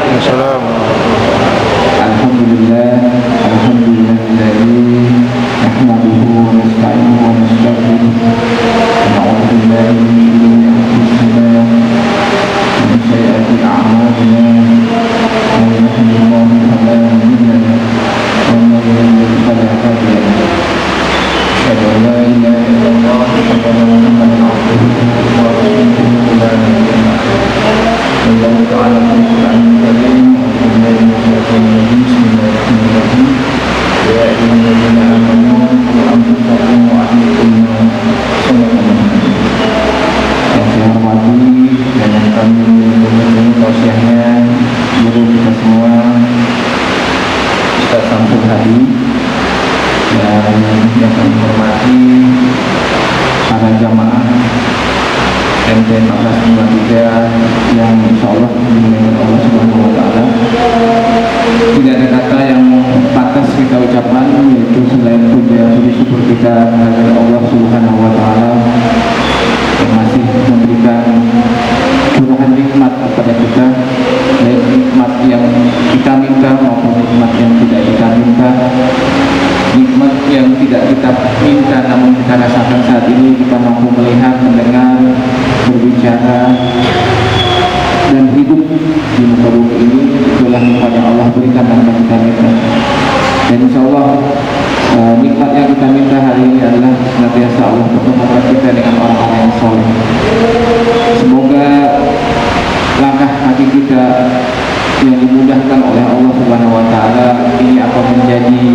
Waalaikumsalam. Alhamdulillah, alhamdulillahilladzi nahmaduhu wa nasta'inuhu wa nastaghfiruh wa na'udzu billahi min shururi anfusina wa min sayyiati a'malina. Man yahdihillahu fala mudilla lahu wa man yudlil fala hadiya lahu. Asyhadu an la ilaha illallah wa asyhadu anna Muhammadan abduhu wa rasuluhu la nabiyya ba'dahu. Allah Ta'ala Al-Quran Al-Karim. Bismillahirrahmanirrahim. Ya ayyuhalladzina amanu qu anfusakum wa ahlikum nara. Yang saya hormati dan yang kami mendengar tausiahnya guru kita semua, Ustaz Samsul Hadi, dan yang kami hormati para jamaah MT 1453 yang insyaallah dimuliakan Allah Subhanahu wa taala. Tidak ada kata yang pantas kita ucapkan yaitu selain puja puji syukur kita kepada Allah Subhanahu wa taala yang masih memberikan curahan nikmat kepada kita, baik nikmat yang kita minta maupun nikmat yang tidak kita minta. Nikmat yang tidak kita minta namun kita rasakan saat ini, kita mampu melihat, mendengar, berbicara dan hidup di muka bumi ini, itulah nikmat yang Allah berikan tanpa kita minta. Dan insyaallah nikmat yang kita minta hari ini adalah senantiasa Allah pertemukan kita dengan orang-orang yang soleh. Semoga langkah kaki kita yang dimudahkan oleh Allah Subhanahu wa taala ini akan menjadi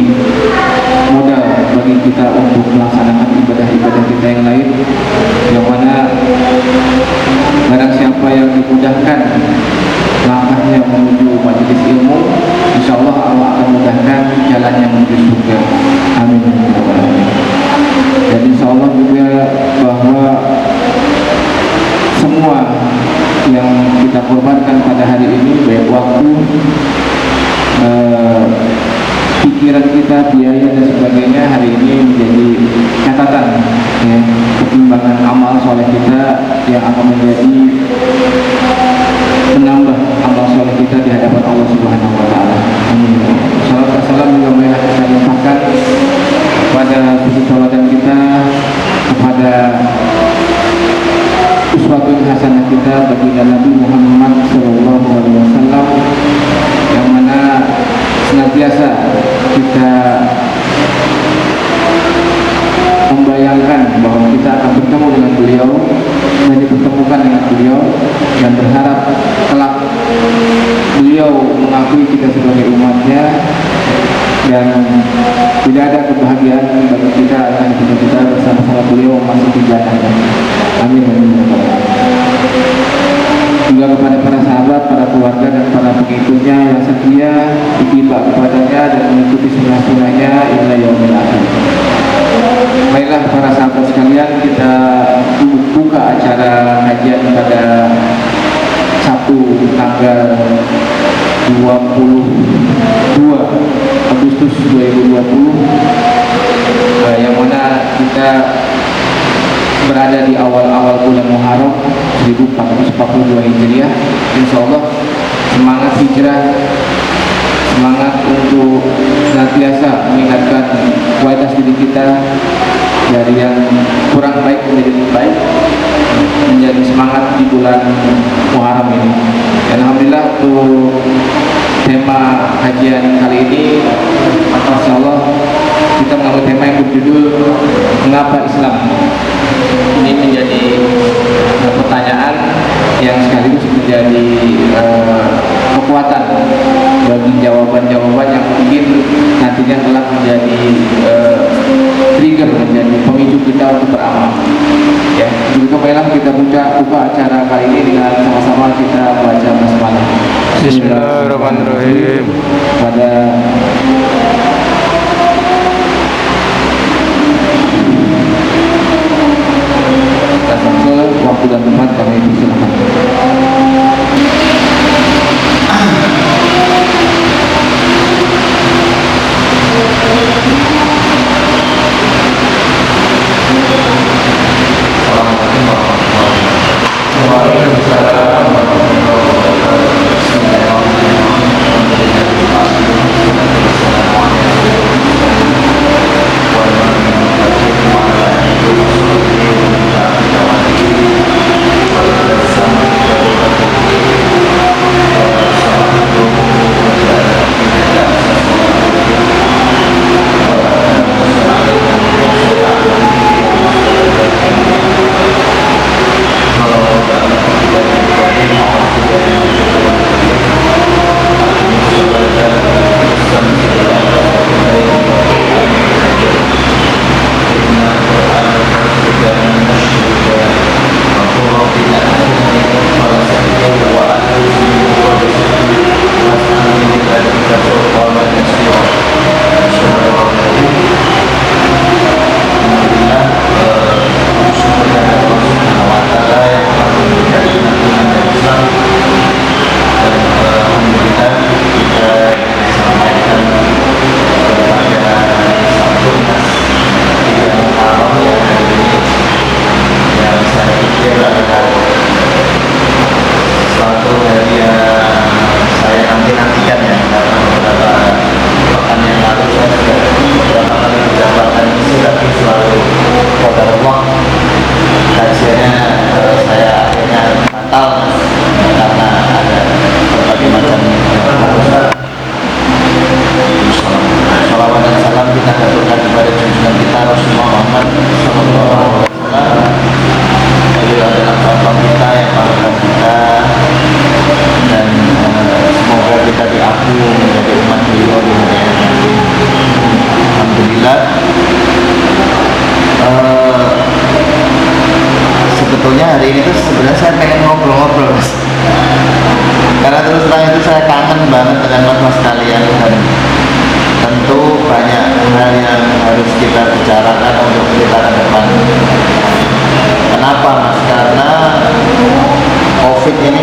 modal bagi kita untuk melaksanakan ibadah-ibadah kita yang lain, yang mana barang siapa yang dimudahkan langkahnya menuju majelis ilmu, insyaallah Allah akan mudahkan jalannya menuju surga. Amin. Dan insyaallah juga bahwa semua yang kita korbankan pada hari ini, baik waktu, pikiran kita, biaya dan sebagainya, hari ini menjadi catatan ya, pertimbangan amal soleh kita yang akan menjadi menambah amal soleh kita di hadapan Allah Subhanahu wa taala. Amin. Salam wassalam juga marilah kita limpahkan kepada sujud salawat kita, kepada uswatun hasanah kita bagi Nabi Muhammad sallallahu alaihi wasallam, yang mana senantiasa kita membayangkan bahwa kita akan bertemu dengan beliau dan dipertemukan dengan beliau, dan berharap kelak beliau mengakui kita sebagai umatnya, dan tidak ada kebahagiaan bagi kita akan kita bersama-sama beliau masuk di jannah. Amin. Juga kepada para sahabat, para keluarga dan para pengikutnya yang setia ittiba kepadanya dan mengikuti sunnah-sunnahnya ila yaumil akhir. Baiklah para sahabat sekalian, kita buka acara kajian pada Sabtu tanggal 22 Agustus 2020, yang mana kita berada di awal-awal bulan Muharram 1442 Hijriah. Insyaallah semangat hijrah, semangat untuk senantiasa meningkatkan kualitas diri kita dari yang kurang baik menjadi lebih baik, menjadi semangat di bulan Muharram ini. Dan alhamdulillah untuk tema kajian kali ini, insyaallah kita mengambil tema yang berjudul Mengapa Islam. Ini menjadi pertanyaan yang sekaligus menjadi kekuatan bagi jawaban-jawaban yang mungkin nantinya telah menjadi trigger, menjadi pemicu kita untuk beramal. Ya, begitu baiklah kita buka acara kali ini dengan sama-sama kita baca basmalah. Bismillahirrahmanirrahim. Pada waktu dan tempat kami persilakan. Waalaikumsalam warahmatullahi wabarakatuh.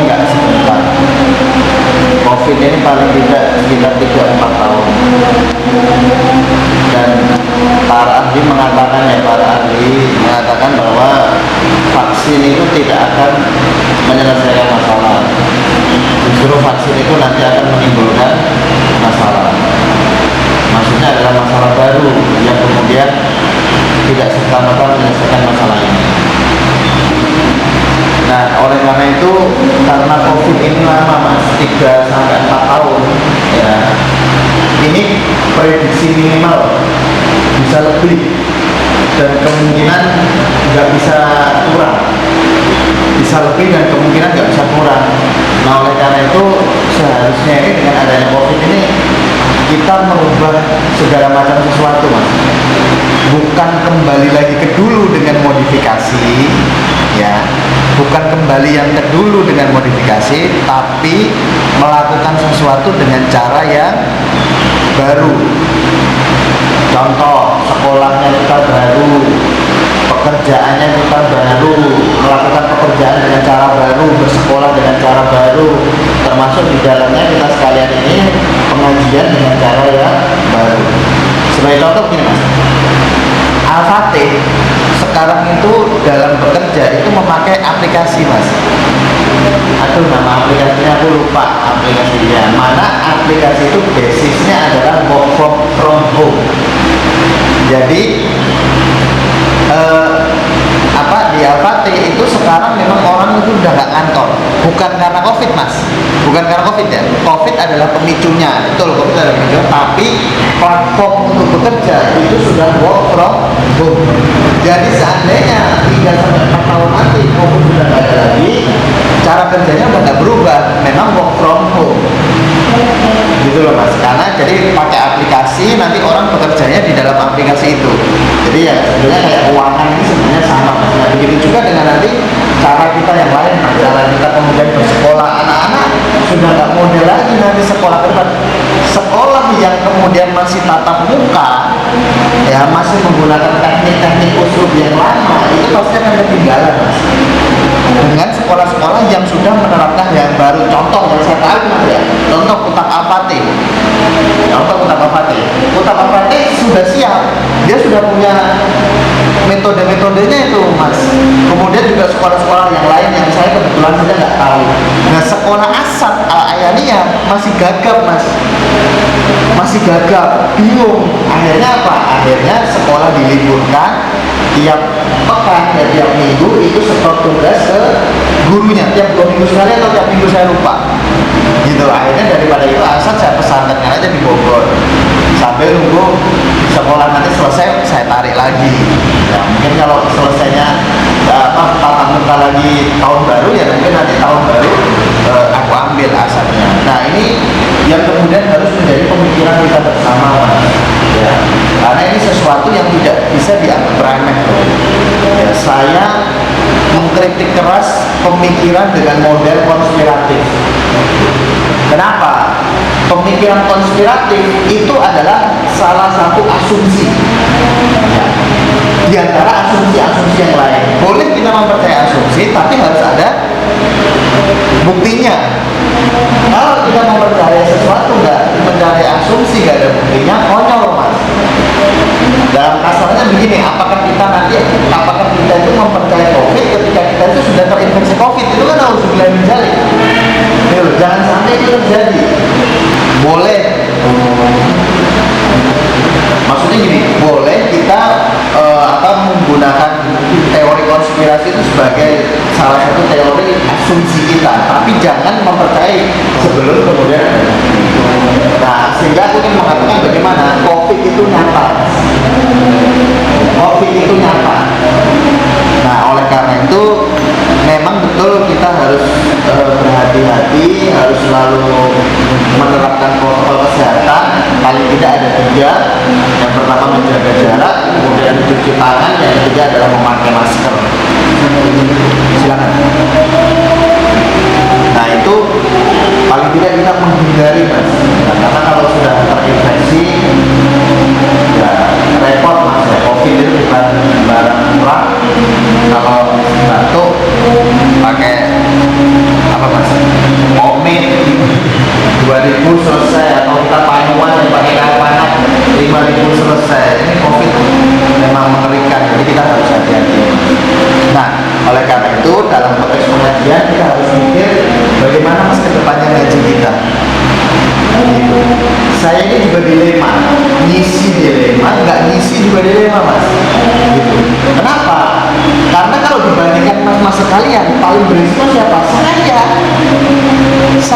nggak sebentar. COVID ini paling tidak sekitar 3-4 tahun. Dan para ahli mengatakan bahwa vaksin itu tidak akan menyelesaikan masalah. Justru vaksin itu nanti akan menimbulkan masalah. Maksudnya adalah masalah baru yang kemudian tidak serta-merta menyelesaikan masalah ini. Nah, oleh karena itu, karena COVID ini lama mas, 3-4 tahun ya, ini prediksi minimal bisa lebih dan kemungkinan nggak bisa kurang, bisa lebih dan kemungkinan nggak bisa kurang. Nah, oleh karena itu seharusnya ini dengan adanya COVID ini kita merubah segala macam sesuatu mas, bukan kembali lagi ke dulu dengan modifikasi ya, bukan kembali yang ke dulu dengan modifikasi, tapi melakukan sesuatu dengan cara yang baru. Contoh, sekolahnya kita baru, pekerjaannya kita baru, melakukan pekerjaan dengan cara baru, bersekolah dengan cara baru, termasuk di dalamnya kita sekalian ini pengajian dengan cara yang baru. Sebagai contoh gini mas, Al-Fatih sekarang itu dalam bekerja itu memakai aplikasi mas. Aduh, nama aplikasinya aku lupa aplikasinya. Mana aplikasi itu basisnya adalah work from home. Jadi di Al-Fatih itu sekarang memang orang itu udah nggak kantor, bukan karena COVID mas, bukan karena COVID ya. COVID adalah pemicunya, betul, COVID adalah pemicu, tapi platform untuk bekerja itu sudah work from home. Jadi seandainya 3-4 tahun nanti COVID sudah nggak ada lagi, cara kerjanya udah nggak berubah, memang work from home gitu loh mas. Karena jadi pakai aplikasi, nanti orang bekerjanya di dalam aplikasi itu. Jadi ya sebenarnya kayak keuangan ini sebenarnya sama mas. Nah, begitu juga dengan nanti cara kita yang lain, cara kita kemudian bersekolah, anak-anak sudah nggak model lagi nanti sekolah ke depan. Sekolah yang kemudian masih tatap muka ya, masih menggunakan teknik-teknik usul yang lama, itu pasti akan ketinggalan mas, dengan sekolah-sekolah yang sudah menerapkan yang baru. Contoh yang saya tahu mas ya, contoh Kutak Al-Fatih. Kutak Al-Fatih sudah siap, dia sudah punya metode-metodenya itu mas. Kemudian juga sekolah-sekolah yang lain yang saya kebetulan saja nggak tahu. Nah, sekolah Asad Al-Ayaniyah masih gagap mas, masih gagap, bingung. Akhirnya apa? Akhirnya sekolah diliburkan, tiap pekan ya, tiap minggu itu setor tugas ke gurunya, tiap 2 minggu sekali atau tiap minggu saya lupa gitu. Akhirnya daripada itu Asad saya pesantrenkan aja di Bogor sambil nunggu sekolah nanti selesai, saya tarik lagi ya. Mungkin kalau selesainya tatap muka lagi tahun baru ya, mungkin nanti tahun baru aku ambil Asadnya. Nah, ini yang kemudian harus menjadi pemikiran kita bersama mas ya, karena ini sesuatu yang tidak bisa dianggap remeh ya. Saya mengkritik keras pemikiran dengan model konspiratif. Kenapa? Pemikiran konspiratif itu adalah salah satu asumsi ya, di antara asumsi-asumsi yang lain. Boleh kita mempercayai asumsi, tapi harus ada buktinya. Kalau kita mempercayai sesuatu nggak mencari asumsi, nggak ada buktinya, konyol mas. Dalam kasarnya begini, apakah kita itu mempercayai COVID ketika kita itu sudah terinfeksi COVID? Itu kan harus dilanjutkan. Jangan sampai itu terjadi. Boleh, maksudnya gini, boleh kita menggunakan teori konspirasi itu sebagai salah satu teori asumsi kita, tapi jangan mempercayai sebelum kemudian. Nah, sehingga aku ingin mengatakan bagaimana COVID itu nyata. COVID itu nyata. Nah, oleh karena itu memang betul kita harus berhati-hati, harus selalu menerapkan protokol kesehatan. Paling tidak ada 3. Yang pertama menjaga jarak, kemudian mencuci tangan, yang ketiga adalah memakai masker. Silakan. Nah, itu paling tidak kita menghindari mas. Nah, karena kalau sudah terinfeksi ya repot mas ya. COVID itu bukan barang murah. Kalau batuk pakai apa mas?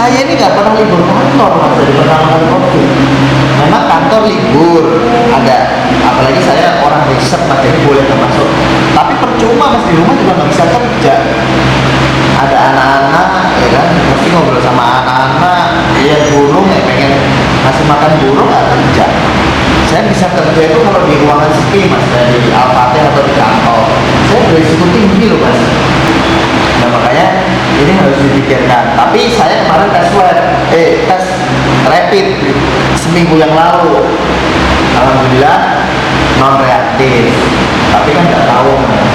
saya ini nggak pernah libur kantor mas dari pertama kali COVID. Memang kantor libur, ada apalagi saya orang riset mas jadi boleh termasuk. Tapi percuma mas di rumah juga nggak bisa kerja. Ada anak-anak ya kan, mesti ngobrol sama anak-anak, lihat burung ya pengen ngasih makan burung nggak kerja. Saya bisa kerja itu kalau di ruangan sepi mas, dari Alphate atau di kantor. Saya berisiko tinggi loh mas. Nah makanya ini harus dipikirkan. Tapi saya kemarin tes rapid seminggu yang lalu, alhamdulillah non reaktif. Tapi kan nggak tahu mas.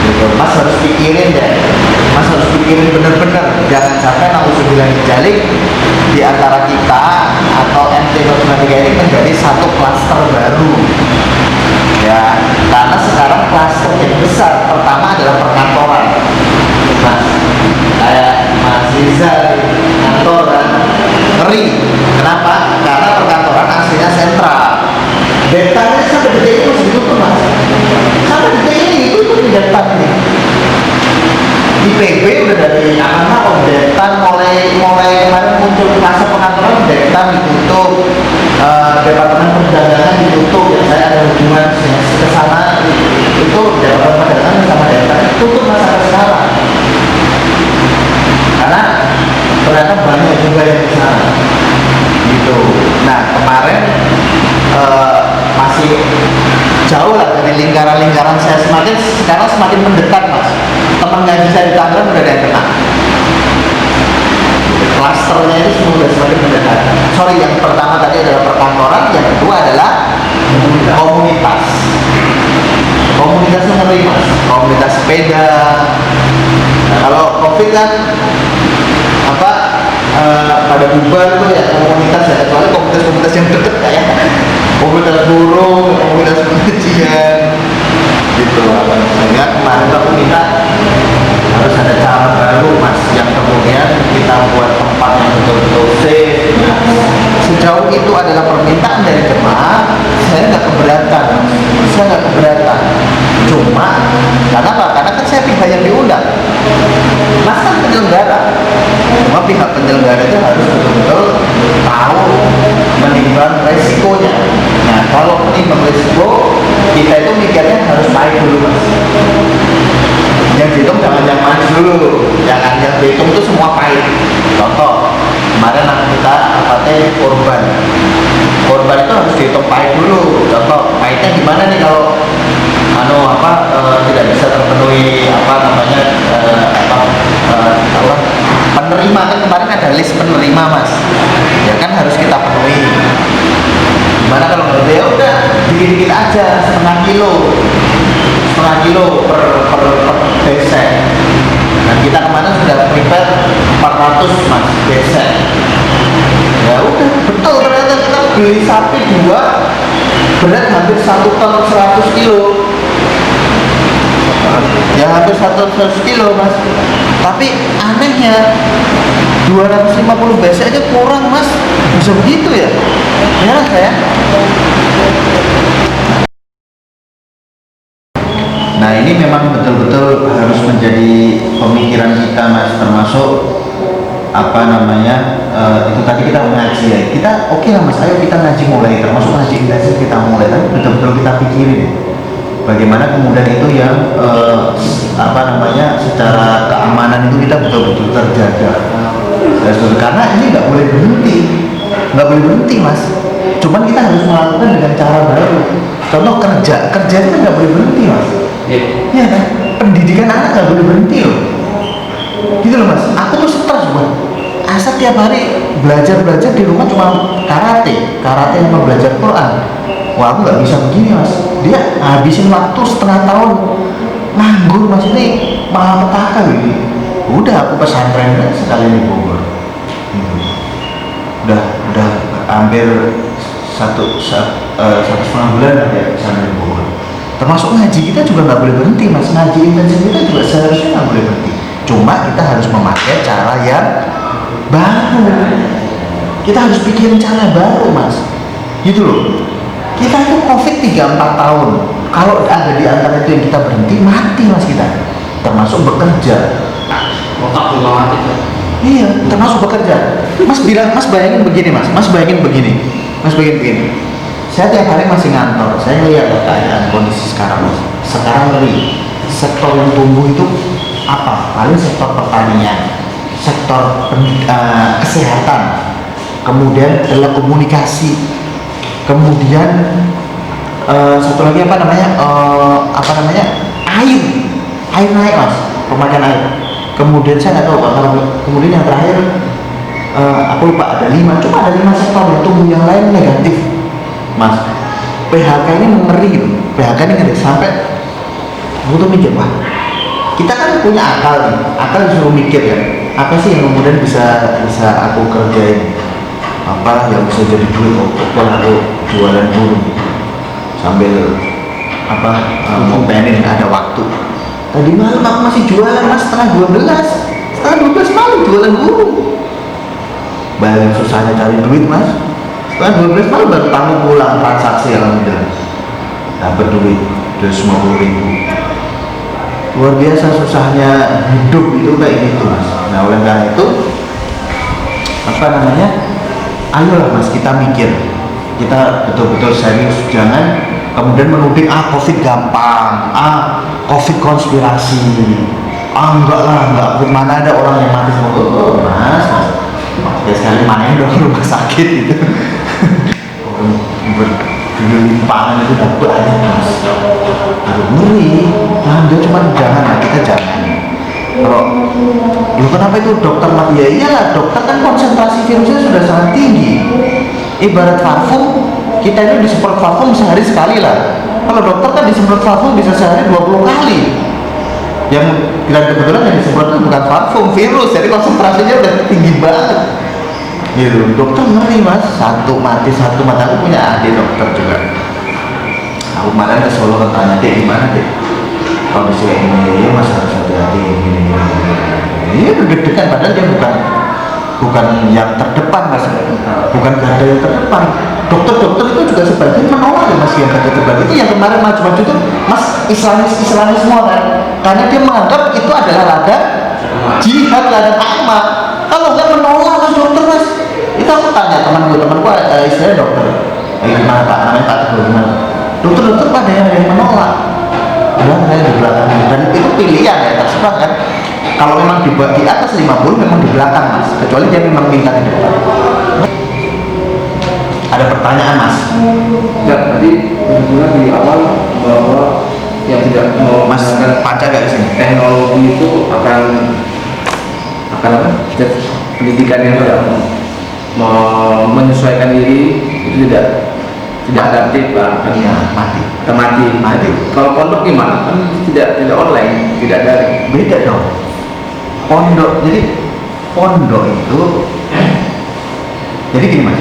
Gitu. Mas harus pikirin deh. Mas harus pikirin bener-bener. Jangan sampai nauzubillah jalik di antara kita atau MT-03 ini menjadi satu klaster baru. Ya, karena sekarang klaster yang besar pertama adalah perkantoran. Mas, kayak Mas Rizal kantoran ngeri. Kenapa? Karena perkantoran aslinya sentral. Detannya sampai detik ini masih ditutup mas. Sampai detik ini itu di detan ini. Di PB udah dari anak om detan mulai kemarin muncul masa pengantoran detan ditutup, departemen perdagangan ditutup. Yang saya ada hubungan ke sana itu departemen perdagangan sama detan tutup masa sekarang. Karena ternyata banyak juga yang di sana gitu. Nah kemarin masih jauh lah dari lingkaran-lingkaran saya, sekarang semakin mendekat mas. Teman ngaji saya di Tangerang udah ada yang kena. Klasternya itu semua sudah semakin mendekat. Sorry, yang pertama tadi adalah perkantoran, yang kedua adalah komunitas. Komunitasnya ngeri mas, komunitas sepeda. Nah, kalau COVID kan pada bubar itu ya komunitas ya, kecuali komunitas yang deket kayak komunitas burung, komunitas pengajian gitu. Sehingga kemarin aku minta harus ada cara baru mas, yang kemudian kita buat tempat yang betul-betul safe. Nah, sejauh itu adalah permintaan dari jemaah, saya nggak keberatan. Cuma karena apa? Karena kan saya pihak yang diundang, mas kan penyelenggara. Cuma pihak penyelenggara itu harus betul-betul tahu menimbang resikonya. Nah kalau menimbang resiko, kita itu mikirnya harus baik dulu mas. Yang dihitung jangan yang manis dulu, jangan yang dihitung itu semua pahit. Contoh kemarin kita korban itu harus dihitung pahit dulu. Contoh pahitnya gimana nih kalau tidak bisa terpenuhi penerima. Kan kemarin ada list penerima mas, ya kan harus kita penuhi. Gimana kalau nggak ya udah dikit-dikit aja, setengah kilo per besek. Dan kita kemarin sudah prepare 400 mas besek. Ya udah betul, ternyata kita beli sapi 2 berat hampir 1 ton 100 kilo. Ya hampir 100 kilo mas. Tapi anehnya 250 besek aja kurang mas. Bisa begitu ya? Ya saya. Nah ini memang betul-betul harus menjadi pemikiran kita mas, termasuk itu tadi kita mengaji ya. Kita oke lah mas, ayo kita ngaji mulai, termasuk ngaji intensif kita mulai, tapi betul-betul kita pikirin bagaimana kemudian itu yang secara keamanan itu kita betul-betul terjaga. Karena ini nggak boleh berhenti mas. Cuman kita harus melakukan dengan cara baru. Contoh kerja itu nggak boleh berhenti mas. Iya kan? Pendidikan anak nggak boleh berhenti loh. Gitu loh mas. Aku tuh stres buat asal tiap hari belajar di rumah cuma karate sama belajar Quran. Wah aku nggak bisa begini mas. Dia habisin waktu setengah tahun nganggur mas, ini malapetaka ini. Udah aku pesantren sekali di Bogor. Udah hampir satu setengah bulan ya pesantren di Bogor. Termasuk ngaji kita juga nggak boleh berhenti mas. Ngaji intensif kita juga seharusnya nggak boleh berhenti. Cuma kita harus memakai cara yang baru. Kita harus pikirin cara baru mas. Gitu loh. Kita itu COVID 3-4 tahun. Kalau ada di antara itu yang kita berhenti, mati mas kita. Termasuk bekerja. Otak juga mati. Iya, termasuk bekerja. Mas bilang, Mas bayangin begini Mas, Mas bayangin begini, saya tiap hari masih ngantor, saya lihat keadaan kondisi sekarang Mas. Sekarang ngeri, sektor yang tumbuh itu apa? Paling sektor pertanian, sektor kesehatan, kemudian telekomunikasi, kemudian satu lagi air naik Mas, pemakaian air. Kemudian saya nggak tahu Pak, kemudian yang terakhir aku lupa, ada 5 sektor yang tumbuh, yang lain negatif Mas. PHK ini ngeri gitu, PHK ini ngeri sampai aku tuh mikir, wah kita kan punya akal nih, akal disuruh mikir kan, apa sih yang kemudian bisa aku kerjain, apa yang bisa jadi duit, aku jualan burung sambil ngopenin ada waktu. Tadi malam aku masih jualan Mas, setengah 12 malam jualan burung. Bayangin susahnya cari duit Mas. Setengah 12 malam baru tamu pulang, transaksi alhamdulillah dapat duit 250.000. Luar biasa susahnya hidup itu kayak gitu Mas. Nah oleh karena itu ayolah Mas, kita mikir, kita betul-betul serius, jangan kemudian menuding COVID gampang, COVID konspirasi, enggak COVID, mana ada orang yang mati semua. Mas ya sekali main dong rumah sakit gitu. Berlimpangan itu udah banyak Mas. Aduh ngeri. Dia cuma jangan, kita jangan. Kalau kenapa itu dokter mati? Ya iyalah, dokter kan konsentrasi virusnya sudah sangat tinggi. Ibarat parfum, kita itu disemprot parfum sehari sekali lah. Kalau dokter kan disemprot parfum bisa sehari 20 kali. Yang kebetulan yang disemprot itu bukan parfum, virus, jadi konsentrasinya udah tinggi banget. Gitu, dokter ngeri Mas, satu mati. Aku punya adik dokter juga. Aku kemarin ke Solo tanya, Dek gimana Dek? Kondisi ini, ya Mas harus hati-hati ini. Iya deg-degan, padahal dia bukan yang terdepan Mas, bukan garda yang terdepan. Dokter itu juga sebagian menolak ya Mas yang garda terdepan. Itu yang kemarin maju-maju itu Mas, Islamis semua kan, karena dia menganggap itu adalah ladang jihad, ladang amal. Kalau nggak menolak Mas dokter Mas. Itu aku tanya temanku istilahnya dokter, gimana Pak, namanya Pak Teguh, gimana? Dokter pada yang menolak. Bilang saya di belakang, dan itu pilihan ya, terserah kan. Kalau memang di atas 50 memang di belakang Mas, kecuali dia memang minta di depan. Ada pertanyaan Mas? Ya, tadi kebetulan di awal bahwa yang tidak mau Mas Panca gak di sini? Teknologi itu akan apa? Pendidikan yang tidak menyesuaikan diri itu tidak adaptif lah, kan ya, mati. Kalau pondok gimana? Kan tidak online, tidak daring. Beda dong. Pondok itu jadi gini Mas,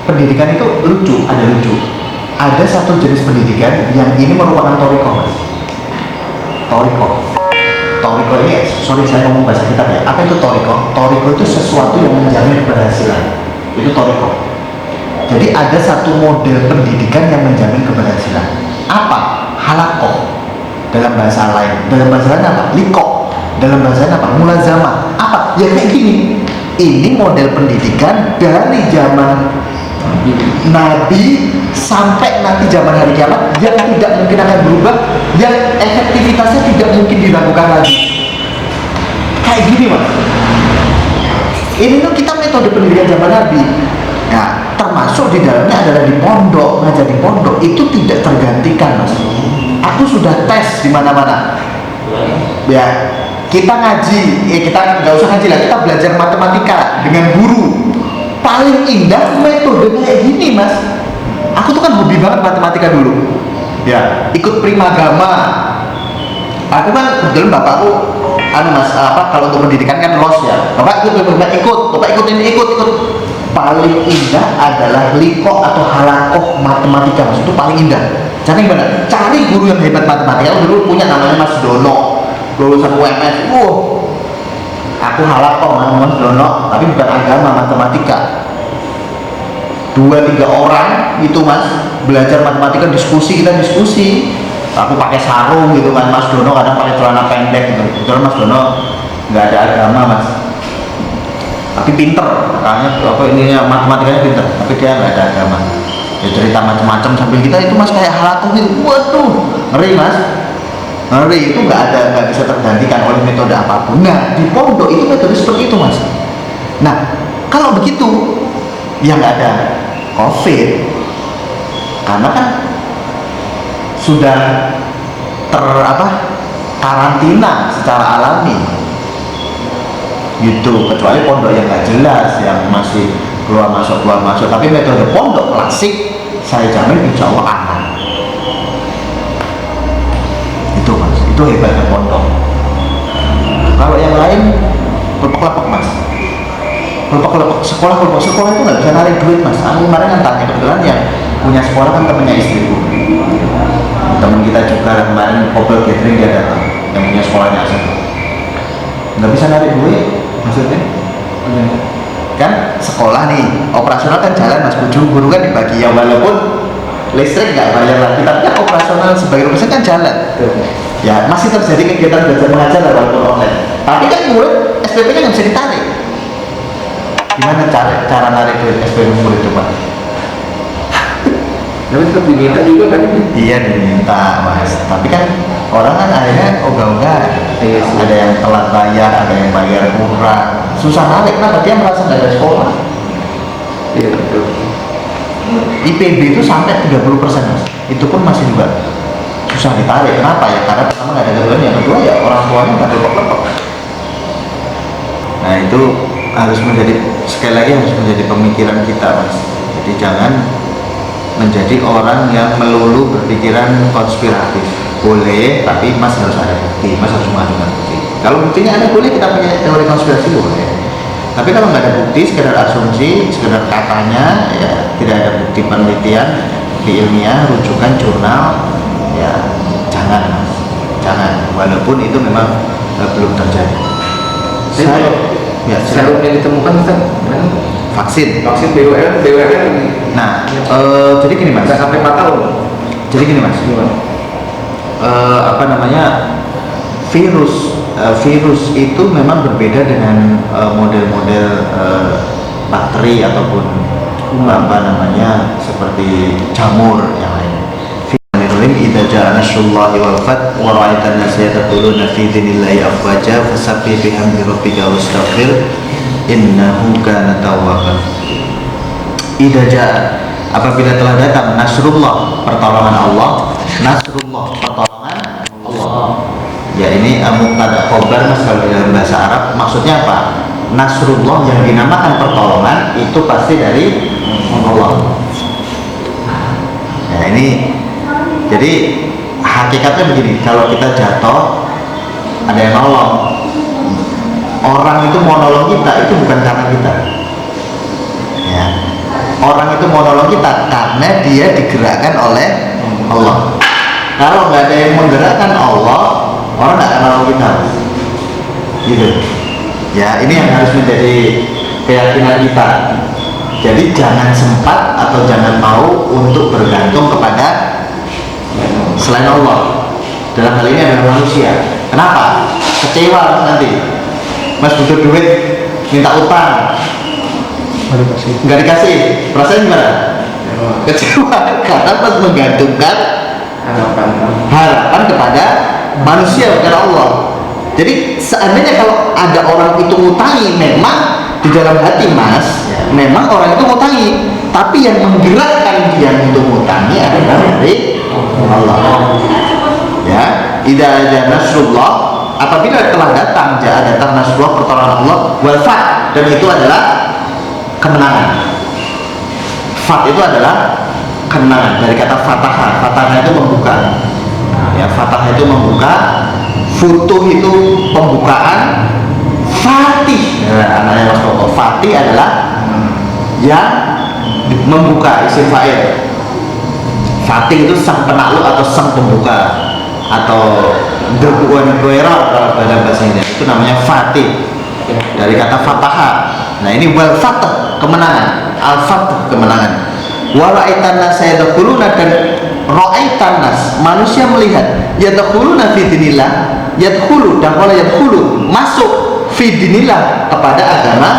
pendidikan itu lucu. Ada satu jenis pendidikan yang ini merupakan toriko Mas. Toriko ini, sorry saya ngomong bahasa kita ya. Apa itu toriko? Toriko itu sesuatu yang menjamin keberhasilan. Itu toriko. Jadi ada satu model pendidikan yang menjamin keberhasilan. Apa? Halakoh dalam bahasa lain. Dalam bahasa lain apa? Liko. Dalam bahasa lain apa? Mulazamah. Apa? Ya kayak gini. Ini model pendidikan dari zaman Nabi sampai nanti zaman hari kiamat, yang tidak mungkin akan berubah, yang efektivitasnya tidak mungkin dilakukan lagi. Kayak gini Mas. Ini tuh kita metode pendidikan zaman Nabi. Nah, termasuk di dalamnya adalah di pondok, ngajar di pondok itu tidak tergantikan Mas. Aku sudah tes di mana-mana. Ya, kita ngaji, kita nggak usah ngaji lah, kita belajar matematika dengan guru. Paling indah metode kayak gini Mas. Aku tuh kan hobi banget matematika dulu. Ya, ikut Primagama. Aku kan kebetulan bapakku Mas, kalau untuk pendidikan kan los ya. Bapak ikut ini. Paling indah adalah liko atau halakoh matematika Mas, itu paling indah. Cari gimana? Cari guru yang hebat matematika. Aku dulu punya namanya Mas Dono, lulusan UMS. Aku halakoh Mas Dono, tapi bukan agama, matematika. 2-3 orang itu Mas belajar matematika, kita diskusi. Aku pakai sarung gitu kan, Mas Dono kadang pakai celana pendek gitu. Kebetulan Mas Dono nggak ada agama Mas. tapi pinter, makanya apa ininya matematikanya pinter, tapi dia nggak ada agama. Ya cerita macam-macam sambil kita itu mas kayak halakuh itu, waduh ngeri mas, ngeri itu nggak bisa tergantikan oleh metode apapun. Nah di pondok itu metode seperti itu mas. Nah kalau begitu ya nggak ada COVID, karena kan sudah karantina secara alami gitu, kecuali pondok yang nggak jelas yang masih keluar masuk, tapi metode pondok klasik saya jamin insya Allah aman. Itu mas, itu hebatnya pondok. Kalau yang lain lepek-lepek mas, lepek-lepek sekolah itu nggak bisa narik duit mas. Aku kemarin yang tanya, kebetulan yang punya sekolah kan temennya istriku, temen kita juga kemarin Opel Gathering dia datang, yang punya sekolahnya asal nggak bisa narik duit. Maksudnya kan sekolah nih operasional kan jalan mas, guru kan dibagi ya, walaupun listrik nggak bayar lagi, tapi kan operasional sebagai dosen kan jalan. Ya masih terjadi kegiatan belajar mengajar walaupun online, tapi kan murid SPP-nya nggak bisa ditarik. Gimana cara narik duit SPP murid coba? Tapi tetap diminta juga kan? Iya diminta mas, tapi kan orang kan akhirnya ogah-ogah. Iya sih. Ada yang telat bayar, ada yang bayar kurang, susah narik. Kenapa? Dia merasa nggak ada sekolah. Iya betul. IPB itu sampai 30% mas, itu pun masih juga susah ditarik. Kenapa ya? Karena pertama nggak ada kebutuhan, yang kedua ya orang tuanya nggak lepek-lepek. Nah itu harus menjadi, sekali lagi harus menjadi pemikiran kita mas. Jadi jangan menjadi orang yang melulu berpikiran konspiratif. Boleh, tapi mas harus ada bukti, mas harus mengajukan bukti. Kalau buktinya ada, boleh kita punya teori konspirasi, boleh. Tapi kalau nggak ada bukti, sekedar asumsi, sekedar katanya, ya tidak ada bukti penelitian di ilmiah, rujukan jurnal, ya jangan mas, jangan. Walaupun itu memang belum terjadi. Serum yang ditemukan kan vaksin BWL. Nah, jadi gini mas. Nggak sampai 4 tahun. Jadi gini mas. Virus itu memang berbeda dengan model-model bakteri ataupun seperti jamur yang lain. Idza ja'a nasrullahi wal fath wa ra'aitan nasa yadkhuluna fi dinillahi afwaja fasabbih bihamdi rabbika wastaghfir innahu kana tawwaban. Idza ja'a, apabila telah datang nasrullah, pertolongan Allah, nasrullah, pertolongan Allah. Ya ini mubtada khobar mas kalau dalam bahasa Arab. Maksudnya apa? Nasrullah yang dinamakan pertolongan itu pasti dari Allah. Ya ini jadi hakikatnya begini, kalau kita jatuh ada yang nolong. Orang itu mau nolong kita itu bukan karena kita. Ya. Orang itu mau nolong kita karena dia digerakkan oleh Allah. Kalau nggak ada yang menggerakkan Allah, orang nggak akan nolong kita. Gitu. Ya, ini yang harus menjadi keyakinan kita. Jadi jangan sempat atau jangan mau untuk bergantung kepada selain Allah. Dalam hal ini adalah manusia. Kenapa? Kecewa nanti. Mas butuh duit, minta utang, nggak dikasih, perasaan gimana? Kecewa karena mas menggantungkan harapan kepada manusia, bukan Allah. Jadi seandainya kalau ada orang itu ngutangi, memang di dalam hati mas, memang orang itu ngutangi, tapi yang menggerakkan dia untuk ngutangi adalah dari Allah. Ya, idza ada nasrullah, apabila telah datang nasrullah, pertolongan Allah, wal fath, dan itu adalah kemenangan. Fath itu adalah kemenangan, dari kata fatah. Fatah itu membuka. Ya, fatah itu membuka, futuh itu pembukaan, fatih. Ya, anaknya Mas Koko. Fatih adalah yang membuka, isim fa'il. Fatih itu sang penakluk atau sang pembuka, atau derbuan goera kalau dalam bahasa Indonesia itu namanya fatih, dari kata fataha. Nah ini wal fatah, kemenangan, al fatah, kemenangan. Wa ra'aitan nas yadkhuluna, dan ra'aitan nas, manusia melihat, yadkhuluna fi dinillah, yadkhulu, dan wala yadkhulu, masuk fi dinillah, kepada agama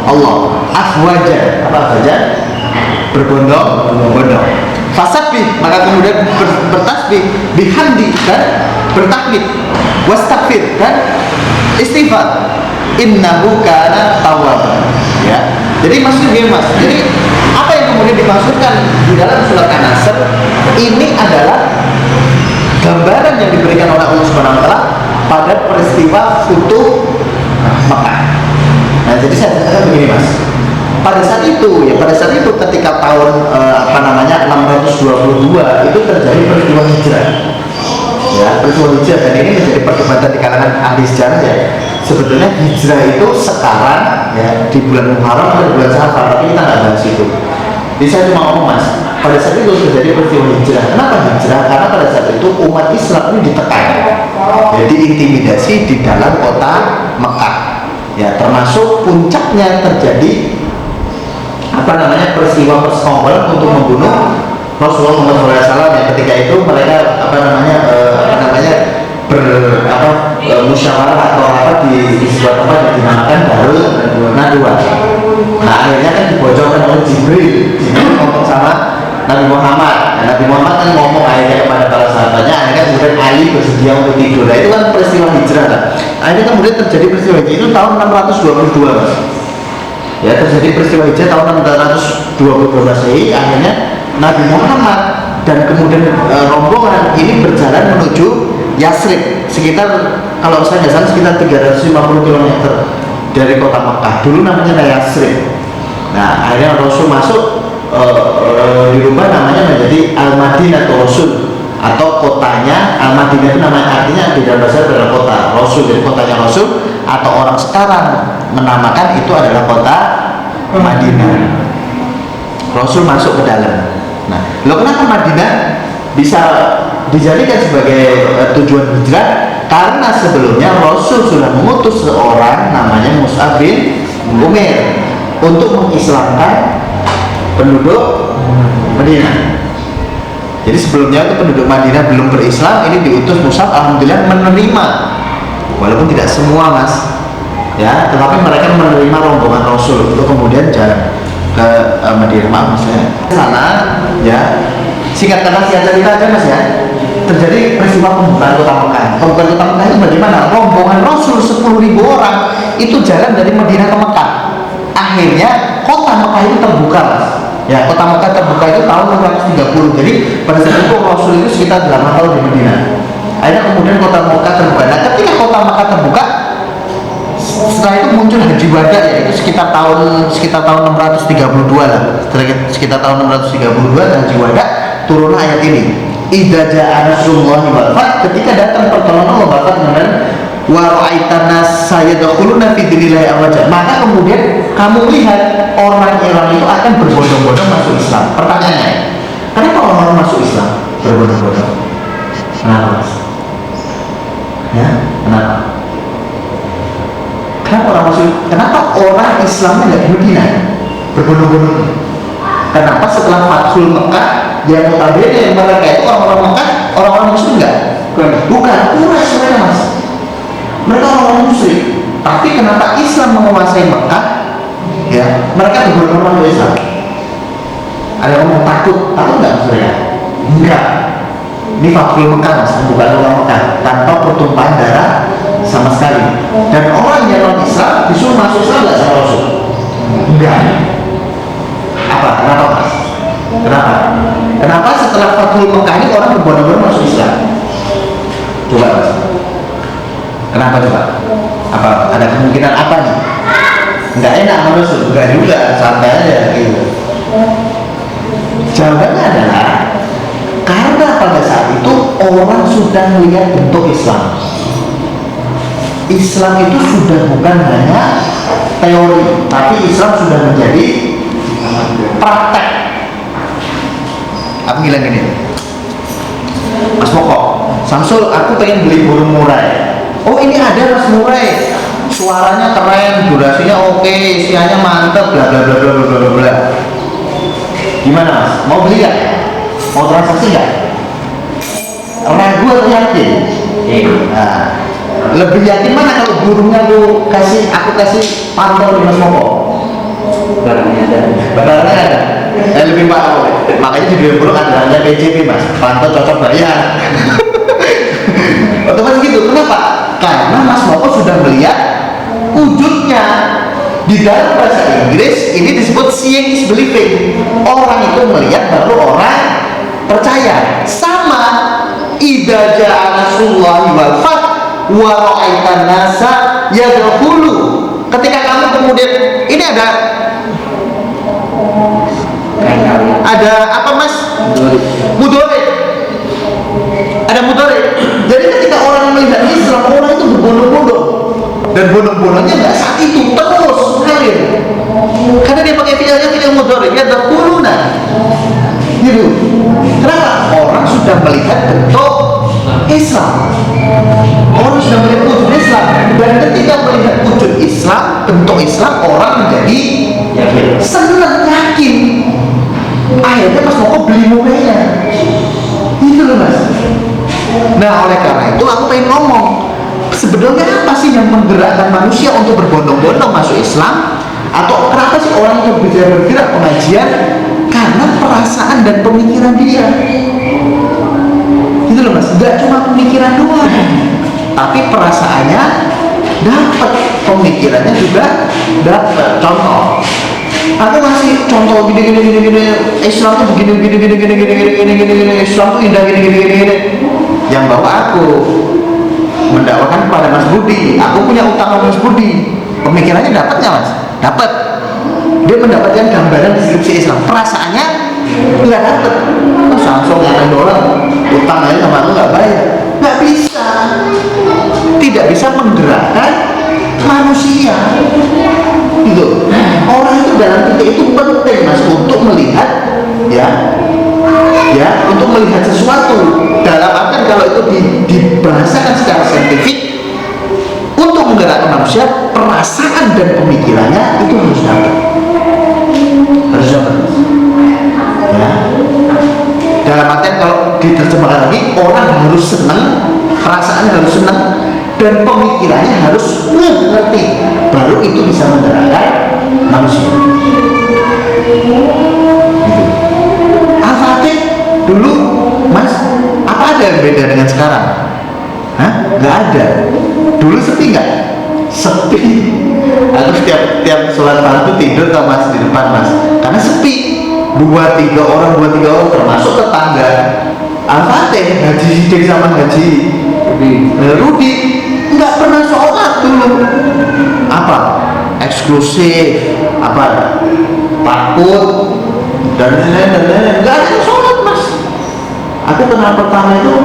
Allah. Afwaja, apa saja? Berbondong-bondong. Fasabbih, maka kemudian bertasbih, bihamdi dan bertahmid, wastaghfir dan istighfar. Innahu kana tawwaban. Ya. Jadi maksudnya gini Mas. Jadi apa yang kemudian dimaksudkan di dalam surat An-Nasr ini adalah gambaran yang diberikan oleh Allah Subhanahu wa taala pada peristiwa Futuh Mekah. Nah, jadi saya katakan begini Mas. Pada saat itu ketika tahun 622 itu terjadi peristiwa hijrah. Ya, peristiwa hijrah, dan ini menjadi perdebatan di kalangan ahli sejarah ya. Sebetulnya hijrah itu sekarang ya di bulan Muharram atau bulan Safar, tapi kita nggak bahas itu. Jadi saya cuma ngomong Mas, pada saat itu terjadi peristiwa hijrah. Kenapa hijrah? Karena pada saat itu umat Islam ini ditekan, jadi intimidasi di dalam kota Mekah. Ya, termasuk puncaknya terjadi peristiwa persekongkolan untuk membunuh Rasulullah SAW. Ya, ketika itu mereka musyawarah atau di sebuah tempat yang dinamakan Darul Nadwa. Nah, akhirnya kan dibocorkan oleh Jibril ngomong sama Nabi Muhammad. Nah, Nabi Muhammad kan ngomong akhirnya kepada para sahabatnya, akhirnya kemudian Ali bersedia untuk tidur. Nah, itu kan peristiwa hijrah kan. Akhirnya kemudian terjadi peristiwa hijrah itu tahun 622 Mas. Ya, terjadi peristiwa hijrah tahun 622 Masehi. Akhirnya Nabi Muhammad dan kemudian rombongan ini berjalan menuju Yasrib, sekitar kalau saya nggak salah sekitar 350 km dari kota Mekah. Dulu namanya Yasrib. Nah, akhirnya Rasul masuk dirubah namanya menjadi Al-Madinah atau Rasul, atau kotanya Al-Madinah itu namanya, artinya di dalam bahasa adalah kota Rasul. Jadi kotanya Rasul, atau orang sekarang menamakan itu adalah kota Madinah. Rasul masuk ke dalam. Nah, lo kenapa Madinah bisa dijadikan sebagai tujuan hijrah? Karena sebelumnya Rasul sudah mengutus seorang namanya Mus'ab bin Umair untuk mengislamkan penduduk Madinah. Jadi sebelumnya itu penduduk Madinah belum berislam, ini diutus Mus'ab, alhamdulillah menerima, walaupun tidak semua Mas ya, tetapi mereka menerima rombongan Rasul untuk kemudian jalan ke Madinah. Maaf Mas ya, sana ya, singkat kata cerita aja Mas ya, terjadi peristiwa pembukaan kota Mekah. Pembukaan kota Mekah itu bagaimana? Rombongan Rasul 10.000 orang itu jalan dari Madinah ke Mekah. Akhirnya kota Mekah itu terbuka Mas. Ya, kota Mekah terbuka itu tahun 630. Jadi pada saat itu Rasul itu sekitar 8 tahun di Madinah. Akhirnya kemudian kota Mekah terbuka. Nah, ketika kota Mekah terbuka, setelah itu muncul haji wada, yaitu sekitar tahun 632 lah. Sekitar tahun 632 haji wada, turunlah ayat ini. Idza jaa nasrullahi wal fath, ketika datang pertolongan Allah wal fath dan wa ra'aitan nas sayadkhuluna fi dinillahi afwaja, maka kemudian kamu lihat orang-orang itu akan berbondong-bondong masuk Islam. Pertanyaannya, kenapa orang masuk Islam berbondong-bondong? Kenapa Mas? Ya, kenapa? Kenapa orang Islamnya nggak di Madinah berbondong-bondong? Kenapa setelah Fathul Mekah yang notabene mereka itu orang-orang Mekah, orang-orang Muslim enggak? Bukan, Quraisy mereka Mas. Mereka orang musyrik. Tapi kenapa Islam menguasai Mekah? Ya, mereka berbondong-bondong ke Islam. Ada yang ngomong takut nggak maksudnya? Enggak. Ini Fathul Mekah Mas, bukan orang Mekah, tanpa pertumpahan darah sama sekali. Dan orang yang non Islam disuruh masuk Islam nggak sama Rasul? Enggak. Apa? Kenapa Mas? Kenapa setelah Fathul Mekah ini orang berbondong-bondong masuk Islam? Coba Mas. Kenapa coba? Apa ada kemungkinan apa nih? Nggak enak sama Rasul? Enggak juga, santai aja gitu. Jawabannya adalah karena pada saat itu orang sudah melihat bentuk Islam. Islam itu sudah bukan hanya teori, tapi Islam sudah menjadi praktek. Aku bilang gini, Mas Moko, Samsul, aku pengen beli burung murai. Oh, ini ada Mas murai, suaranya keren, durasinya oke, isiannya mantep, bla bla bla bla bla bla bla. Gimana Mas? Mau beli nggak? Mau transaksi nggak? Ragu atau yakin? Nah, lebih yakin mana kalau burungnya aku kasih pantau di Mas Moko? Barangnya ada. Lebih parah. Makanya di Durian Buruk ada PJP mas, pantau cocok bayar. Otomatis gitu. Kenapa? Karena Mas Moko sudah melihat wujudnya. Di dalam bahasa Inggris ini disebut seeing is believing. Orang itu melihat baru orang percaya. Sama idza jaa nasrullahi wal fath wa ra'aitan nasa yadkhulu. Ketika kamu kemudian ini ada apa mas? Mudhari. Ada mudhari. Jadi ketika orang melihat Islam, orang itu berbondong-bondong. Dan bondong-bondongnya nggak saat itu, terus ngalir. Karena dia pakai fi'il mudhari, ya dahuluna. Gitu. Kenapa? Orang sudah melihat bentuk Islam. Orang sudah melihat wujud Islam. Dan ketika melihat wujud Islam, bentuk Islam, orang menjadi senang, yakin. Akhirnya Mas Moko beli mobilnya. Itu loh mas. Nah oleh karena itu aku pengen ngomong, sebenarnya apa sih yang menggerakkan manusia untuk berbondong-bondong masuk Islam? Atau kenapa sih orang itu bergerak pengajian? Karena perasaan dan pemikiran dia. Gitu loh mas, gak cuma pemikiran doang, tapi perasaannya dapat, pemikirannya juga dapat. Contoh, aku masih contoh gini, Islam tuh begini, Islam tuh indah gini. Yang bawa aku mendakwakan kepada Mas Budi, aku punya utang sama Mas Budi. Pemikirannya dapat nggak mas? Dapat. Dia mendapatkan gambaran deskripsi Islam, perasaannya nggak dapat. Mas langsung ngomong doang, utang aja sama aku nggak bayar, nggak bisa. Tidak bisa menggerakkan manusia. Gitu. Orang itu dalam titik itu penting mas untuk melihat untuk melihat sesuatu. Dalam artian kalau itu dibahasakan secara saintifik, untuk menggerakkan manusia, perasaan dan pemikirannya itu harus dapat. Ya. Dalam artian kalau diterjemahkan lagi, orang harus senang, perasaan harus senang, dan pemikirannya harus ngerti, baru itu bisa menggerakkan manusia. Al-Fatih dulu mas, apa ada yang beda dengan sekarang? Hah? Gak ada. Dulu sepi nggak? Sepi. Aku tiap sholat fardu tidur ke mas di depan mas, karena sepi. 2-3 orang termasuk tetangga. Al-Fatih Haji Sidik sama Haji Rudi nggak pernah sholat dulu. Apa? Eksklusif, apa? Takut dan lain-lain. Nggak ada sholat mas. Aku kenal pertama itu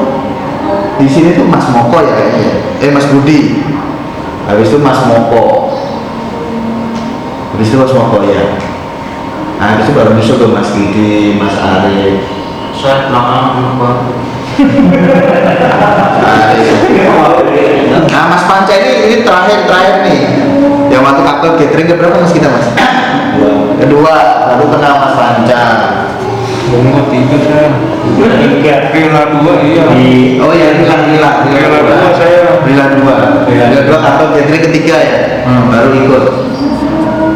di sini tuh Mas Moko ya kayaknya. Mas Budi. Habis itu Mas Moko. Habis itu Mas Moko ya. Nah, habis itu baru nyusul tuh Mas Didi, Mas Arif. Saya belakang apa? Nah Mas Panca ini terakhir nih. Yang waktu kakak gathering ke berapa mas kita mas? Kedua, baru kenal Mas Panca. Nomor 3 saya. 3. Villa 2 iya. Oh ya, Villa 2 saya. Villa 2 kakak gathering ketiga ya. Baru ikut.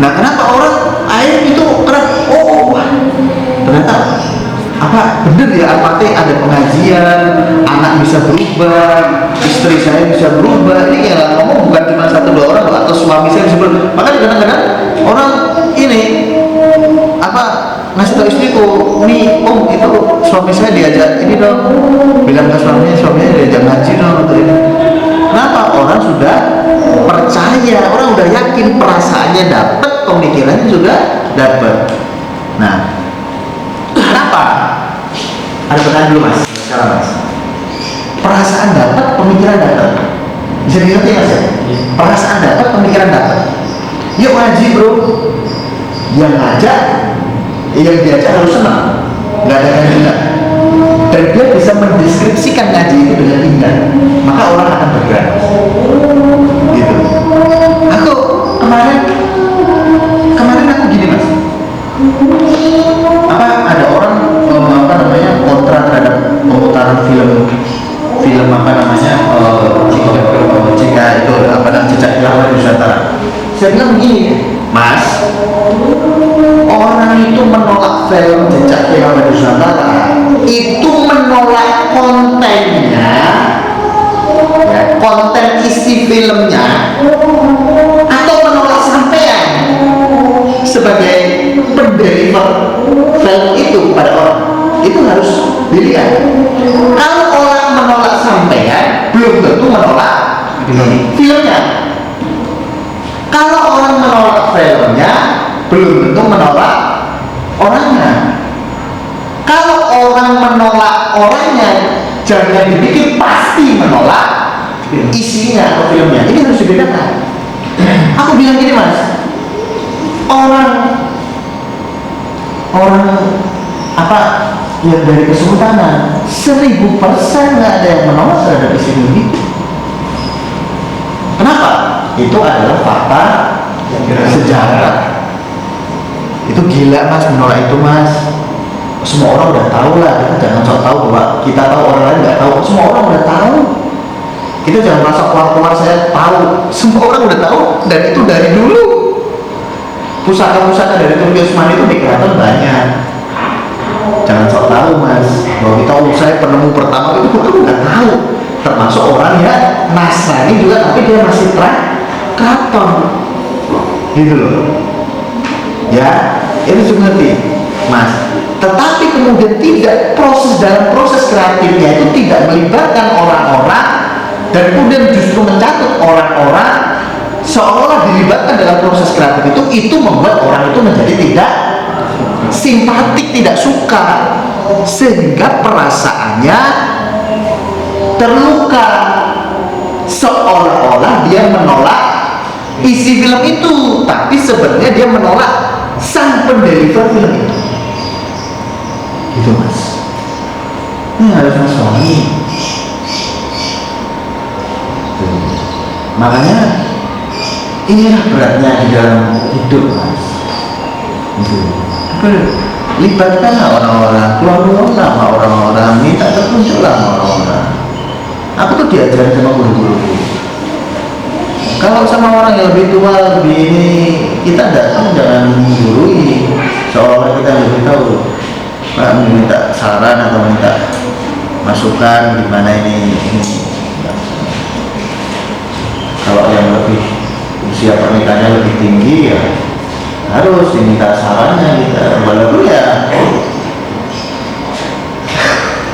Nah kenapa orang air itu keren? Wah, ternyata apa bener ya Al-Fatih ada pengajian, anak bisa berubah, istri saya bisa berubah. Ini yang ngomong bukan cuma 1-2 orang atau suami saya bisa berubah. Makanya kadang-kadang orang ini apa ngasih tau istriku, nih itu suami saya diajak ini dong, bilang ke suaminya diajak ngaji dong untuk ini. Kenapa? Orang sudah percaya, orang udah yakin, perasaannya dapat, pemikirannya juga dapat. Nah, kenapa? Ada pertanyaan dulu mas, sekarang mas. Perasaan dapat, pemikiran dapat. Bisa dimengerti mas ya? Perasaan dapat, pemikiran dapat. Yuk ngaji bro. Yang ngajak, yang diajak harus senang, nggak ada yang indah. Dan dia bisa mendeskripsikan ngaji itu dengan indah, maka orang akan bergerak. Gitu. Aku kemarin aku gini mas. Apa ada orang kontra terhadap pemutaran film apa namanya jika itu apa namanya jejak film Nusantara. Saya bilang begini mas, film Jejak Kiamat Nusantara itu menolak kontennya, ya, konten isi filmnya, atau menolak sampean sebagai pendeliver film itu kepada orang, itu harus dilihat. Kalau orang menolak sampean, belum tentu menolak filmnya. Kalau orang menolak filmnya, belum tentu menolak orangnya. Kalau orang menolak orangnya, jangan dipikir pasti menolak isinya atau filmnya. Ini harus dibedakan. Aku bilang gini mas, orang apa yang dari Kesultanan 1000% nggak ada yang menolak terhadap isi ini. Kenapa? Itu adalah fakta sejarah. Itu gila mas menolak itu mas. Semua orang udah tahu lah, kita jangan sok tahu bahwa kita tahu, orang lain nggak tahu. Semua orang udah tahu. Kita jangan merasa keluar saya tahu. Semua orang udah tahu, dan itu dari dulu. Pusaka-pusaka dari Turki Utsmani itu di keraton banyak. Jangan sok tahu mas, bahwa kita saya penemu pertama itu kita udah tahu. Termasuk orang ya Nasrani juga, tapi dia masih keraton. Gitu loh. Ya, itu juga ngerti, mas. Tetapi kemudian tidak, dalam proses kreatifnya itu tidak melibatkan orang-orang, dan kemudian justru mencatut orang-orang seolah dilibatkan dalam proses kreatif itu membuat orang itu menjadi tidak simpatik, tidak suka, sehingga perasaannya terluka, seolah-olah dia menolak isi film itu, tapi sebenarnya dia menolak sang pendeliver film itu. Gitu mas. Ini harus mas suami. Makanya inilah beratnya di dalam hidup mas. Gitu. Libatkanlah orang-orang, keluar sama orang-orang, minta tertunjuklah sama orang-orang. Aku tuh diajarin sama guru-guru. Kalau sama orang yang lebih tua, lebih ini, kita datang jangan menggurui, seolah kita lebih tahu. Pak, minta saran atau minta masukan di mana ini. Kalau yang lebih usia pernikahannya lebih tinggi ya harus diminta sarannya kita. Walaupun ya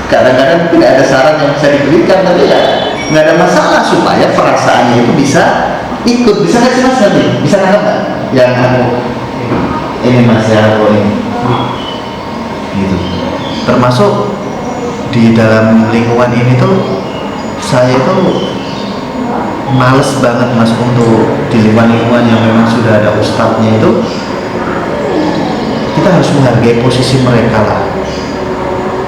kadang-kadang tidak ada saran yang bisa diberikan, tapi ya nggak ada masalah supaya perasaannya itu bisa ikut. Bisa nggak sih mas nanti? Bisa nggak pak? Yang aku ini mas ya aku ini gitu. Termasuk di dalam lingkungan ini tuh saya tuh males banget mas untuk di lingkungan yang memang sudah ada ustadznya itu. Kita harus menghargai posisi mereka lah.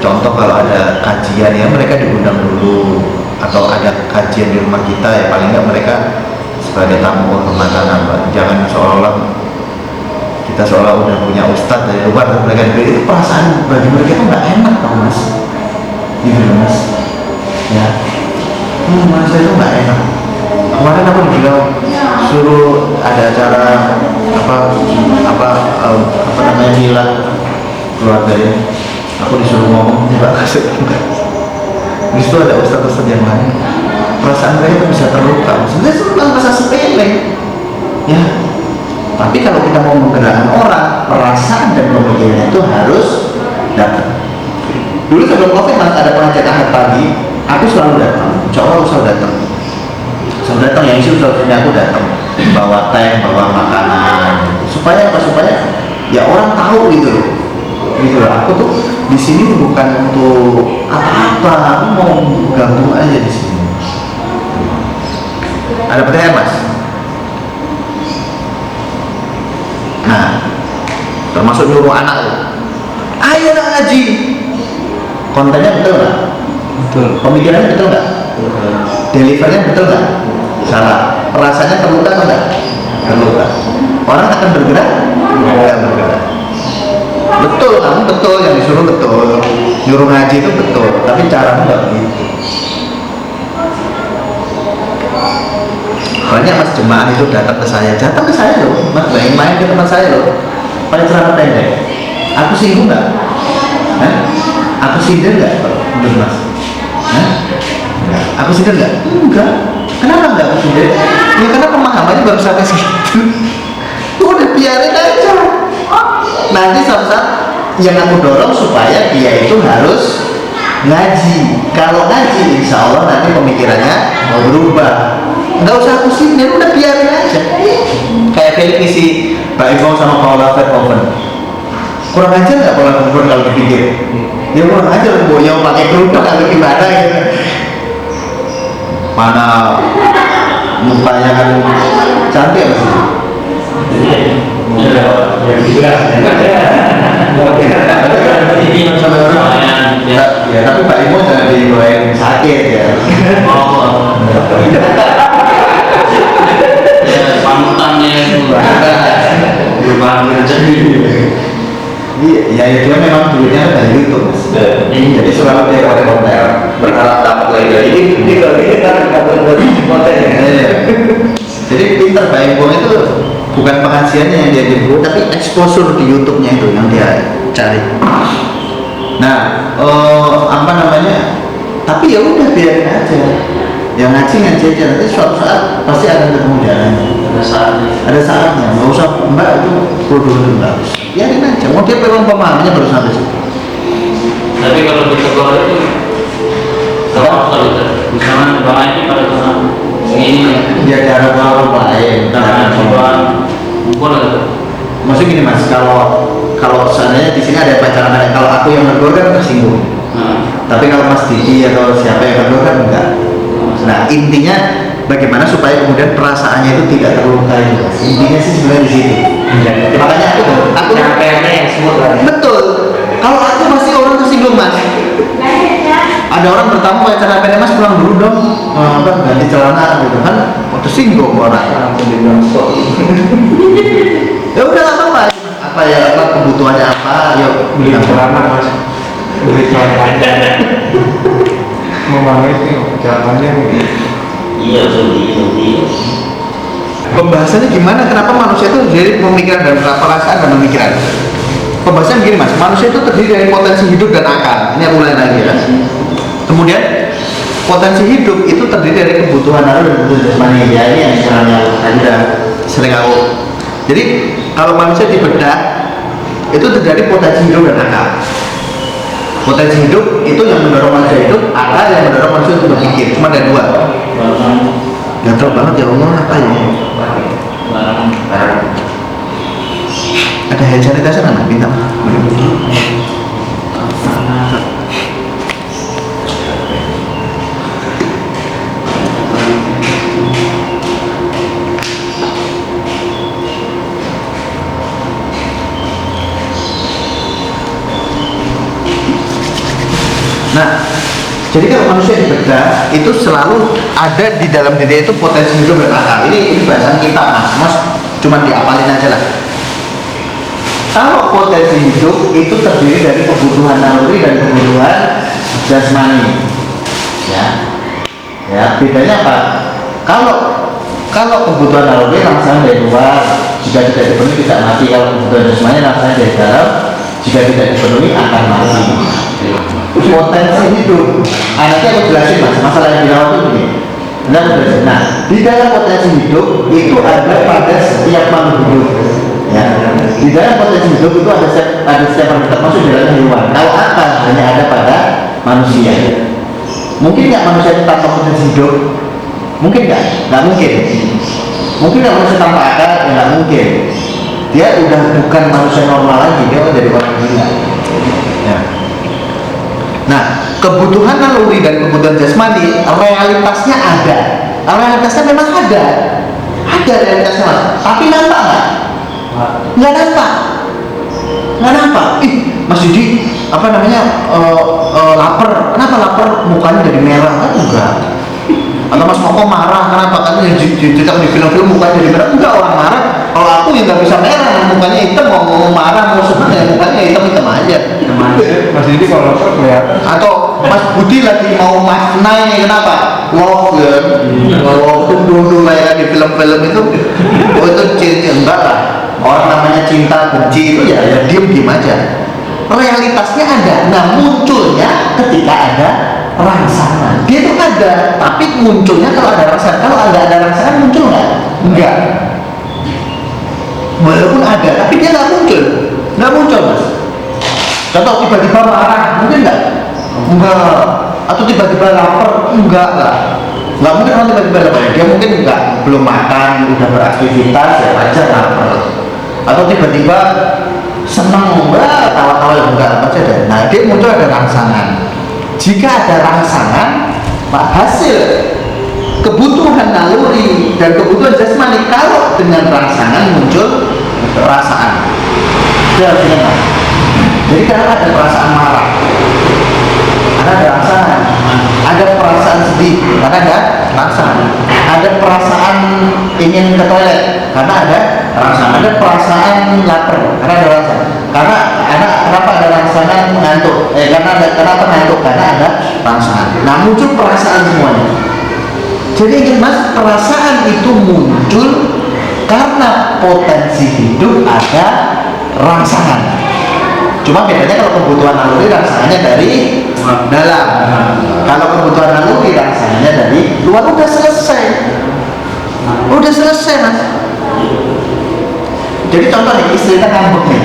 Contoh kalau ada kajian ya mereka diundang dulu, atau ada kajian di rumah kita ya paling nggak mereka sebagai tamu kehormatan apa. Jangan seolah-olah kita seolah udah punya ustadz dari luar dan mereka diberi, itu perasaan bagi mereka itu nggak enak tau mas. Gitu mas. Ya. Masa itu nggak enak. Kemarin aku bilang suruh ada acara apa namanya milad keluarga ya. Aku disuruh ngomong juga kasih enggak. Di situ ada ustadz-ustadz yang lain. Perasaan mereka itu bisa terluka. Sebenarnya itu bukan masalah sepele. Ya. Tapi kalau kita mau menggerakkan orang, perasaan dan pemikiran itu harus datang. Dulu sebelum COVID mas ada pengajian Ahad pagi, aku selalu datang. Insya Allah aku selalu datang. Selalu datang, yang isi usulnya aku datang. Bawa teh, bawa makanan. Supaya apa? Supaya ya orang tahu gitu loh. Gitu loh. Aku tuh di sini bukan untuk apa-apa. Aku mau gabung aja di sini. Ada pertanyaan mas? Nah, termasuk nyuruh anak loh. Ayo nak ngaji. Kontennya betul nggak? Betul. Pemikirannya betul nggak? Delivernya betul nggak? Salah. Perasaannya terluka atau enggak? Terluka. Orang akan bergerak? Akan bergerak. Betul, kamu betul, yang disuruh betul. Nyuruh ngaji itu betul, tapi caranya nggak begitu. Banyak mas jemaah itu datang ke saya loh, mas main ke tempat saya loh, pakai celana pendek. Aku singgung nggak? Hah? Aku sindir nggak, menurut Mas? Hah? Enggak. Aku sindir nggak? Enggak. Kenapa nggak aku sindir? Ya karena pemahamannya baru sampai segitu. Udah biarin aja. Nanti suatu saat yang aku dorong supaya dia itu harus ngaji. Kalau ngaji, insya Allah nanti pemikirannya mau berubah. Nggak usah aku sindir, udah biarin aja. Kayak film isi Pak Iqbal sama Paula Verhoeven. Kurang ajar nggak Paula Verhoeven kalau dipikir? Ya kurang ajar, boyong pakai kerudung atau gimana gitu. Mana mukanya kan cantik apa sih? Ya, tapi Pak Imo jangan dibawain sakit ya. Panutannya itu berbahan rezeki. Iya, ya dia memang dulunya dari YouTube, Mas. Jadi selalu dia konten berharap dapat lagi dari ini kalau ini kan buat konten ya. Jadi pinter Pak Imo itu bukan pengajiannya yang dia jemput, tapi exposure di YouTube-nya itu yang dia cari. Nah, apa namanya? Tapi ya udah biarin aja. Yang ngaji aja, nanti suatu saat pasti akan ketemu jalannya. Ada saatnya. Nggak usah Mbak itu bodoh itu bagus. Biarin aja. Mau dia memang pemahamannya baru sampai situ. Tapi kalau ditegur itu kalau misalnya doa ini pada saat ini Ya cara orang lain. karena coba mukul itu. Maksudnya gini Mas, kalau seandainya di sini ada pacaran, kalau aku yang negur kan tersinggung. Tapi kalau Mas Didi atau siapa yang negur kan enggak. Nah intinya bagaimana supaya kemudian perasaannya itu tidak terlukai. Intinya sih sebenarnya di situ. Makanya aku yang semut lah. betul. Kalau aku masih orang tersinggung Mas. Ada orang bertamu pacaran apa Mas pulang dulu dong, ganti celana gitu kan, tersinggung orang. Ya udah nggak apa-apa. Apa ya apa kebutuhannya apa? Yuk Beli celana Mas. Beli celana. Memang itu jawabannya. Iya, sedih. Pembahasannya gimana? Kenapa manusia itu jadi pemikiran dan perasaan dan pemikiran? Pembahasan begini Mas, manusia itu terdiri dari potensi hidup dan akal. Ini aku ulangi lagi ya. Kemudian potensi hidup itu terdiri dari kebutuhan naluri dan kebutuhan jasmani. Ya ini yang sering aku. Jadi kalau manusia dibedah itu terjadi potensi hidup dan akal. Potensi hidup itu yang mendorong manusia hidup, akal yang mendorong manusia untuk berpikir. Cuma ada dua. Gatel banget ya Allah, apa ya? Ada hand sanitizer nggak? Bintang. Nah, jadi kalau manusia dibedah itu selalu ada di dalam diri itu potensi hidup dan akal. Ini bahasan kita mas, cuma diapalin aja lah. Kalau potensi hidup itu terdiri dari kebutuhan naluri dan kebutuhan jasmani. Ya, bedanya apa? Kalau kebutuhan naluri langsung dari luar, jika tidak dipenuhi tidak mati. Kalau kebutuhan jasmani langsung dari dalam, jika tidak dipenuhi akan mati. Potensi hidup, nanti aku jelasin mas, masalah yang dirawat itu begini. Nah, di dalam potensi hidup itu ada pada setiap makhluk hidup. Ya, di dalam potensi hidup itu ada setiap makhluk termasuk di dalam hewan. Kalau akal hanya ada pada manusia. Mungkin nggak manusia itu tanpa potensi hidup? Mungkin nggak? Nggak mungkin. Mungkin nggak manusia tanpa akal? Nggak mungkin. Dia udah bukan manusia normal lagi, dia udah jadi orang gila. Ya. Nah, kebutuhan naluri dan kebutuhan jasmani realitasnya ada. Realitasnya memang ada realitasnya mas. Tapi nampak nggak? Nggak nampak. Mas Didi apa namanya lapar. Kenapa lapar? Mukanya jadi merah kan enggak? Atau Mas Moko marah kenapa? Kan yang diceritakan di film-film mukanya jadi merah. Enggak, orang marah. Kalau aku yang nggak bisa merah, mukanya hitam, mau marah, mau senang ya mukanya hitam aja. Mas Didi kalau lapar kelihatan. Atau Mas Budi lagi mau mas naik kenapa? Love ya, dulu kayak di film-film itu, itu cinta enggak lah. Orang namanya cinta benci itu ya diem aja. realitasnya ada. Nah, munculnya ketika ada rangsangan. Dia itu ada, tapi munculnya kalau ada rangsangan. Kalau ada rangsangan muncul nggak? Enggak. Walaupun ada, tapi dia nggak muncul, mas. Contoh tiba-tiba marah, mungkin nggak? Enggak. Atau tiba-tiba lapar, enggak lah. Nggak mungkin orang tiba-tiba lapar. Dia mungkin belum makan, udah beraktivitas, ya wajar lapar. Atau tiba-tiba senang, tawa-tawa enggak apa saja. Nah, dia muncul ada rangsangan. Jika ada rangsangan, hasil kebutuhan naluri dan kebutuhan jasmani kalau dengan rangsangan muncul perasaan. Itu artinya apa? Jadi karena ada perasaan marah, karena ada rangsangan. Ada perasaan sedih, karena ada rangsangan. Ada perasaan ingin ke toilet, karena ada rangsangan. Ada perasaan lapar, karena ada rangsangan. Kenapa ada rangsangan mengantuk? Kenapa mengantuk? Karena ada rangsangan. Nah, muncul perasaan semuanya. Jadi ingat mas, perasaan itu muncul karena potensi hidup ada rangsangan. Cuma bedanya kalau kebutuhan naluri rangsangannya dari dalam. Kalau kebutuhan naluri rangsangannya dari luar. Udah selesai mas. Jadi contoh nih, istri kita ngambek nih.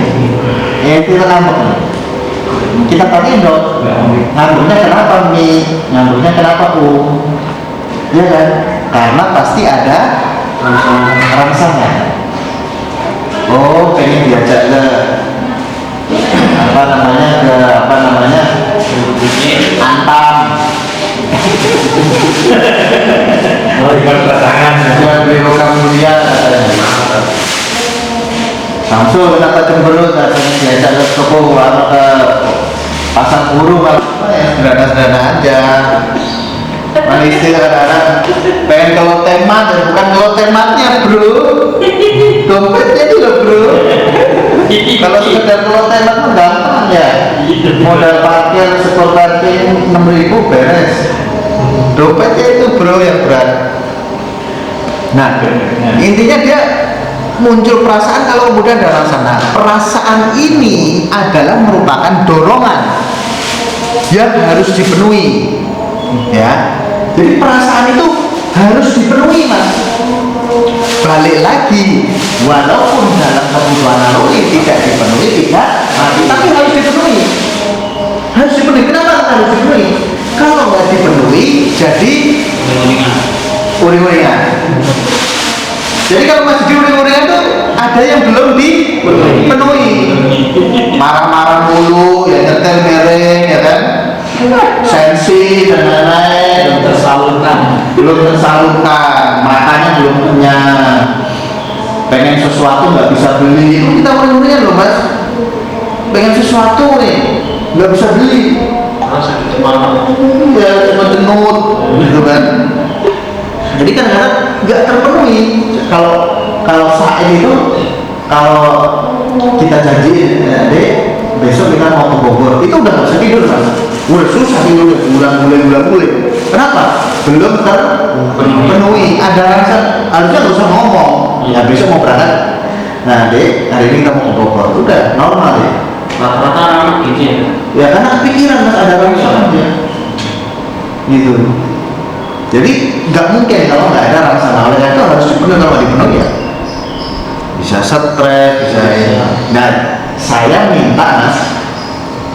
Kita tanyain dong, ngambeknya kenapa Mi? Ngambeknya kenapa Iya kan? Karena pasti ada rangsangan. Oh, pengen diajak ke Antam. Oh, ikan pasangan. Jual beli lokal mulia. Samsul kenapa cemberut? Katanya diajak ke toko atau ke pasar burung kalau sederhana aja. Istri kadang-kadang pengen kalau temat, bukan kalau tematnya bro, dompetnya itu loh bro. Kalau sekedar kalau temat itu gampang ya, modal parkir, skor parkir 6.000 beres. Dompetnya itu bro yang berat. Nah, intinya dia muncul perasaan kalau kemudian ada rangsangan. Perasaan ini adalah merupakan dorongan yang harus dipenuhi, ya. Jadi perasaan itu harus dipenuhi mas. Balik lagi, walaupun dalam kebutuhan naluri tidak dipenuhi, tidak mati, tapi harus dipenuhi. Harus dipenuhi. Kenapa harus dipenuhi? Kalau nggak dipenuhi, jadi uring-uringan. Jadi kalau masih diuring-uringan itu ada yang belum dipenuhi. Marah-marah mulu, ya nyetel mereng, ya kan? Sensi dan lain-lain, belum tersalurkan, makanya belum kenyang, pengen sesuatu nggak bisa beli, itu kita uring-uringan loh mas. Pengen sesuatu nih nggak bisa beli, ya cuma jenut gitu kan. Jadi kadang-kadang nggak terpenuhi. Kalau saat itu, kalau kita janjiin, dek besok kita mau ke Bogor, itu udah nggak bisa tidur mas. Udah susah tidur, bulan-bulan. Kenapa? Belum terpenuhi. Ada rasa, harusnya nggak usah ngomong. Ya besok mau berangkat. Nah dek, hari ini kita mau ke Bogor, udah normal deh. Rata-rata gitu ya. Ya karena kepikiran mas, ada rasa aja. Gitu. Jadi nggak mungkin kalau nggak ada rasa. Oleh karena itu harus dipenuhi. Kalau dipenuhi ya bisa stres, bisa ya. Nah saya minta mas,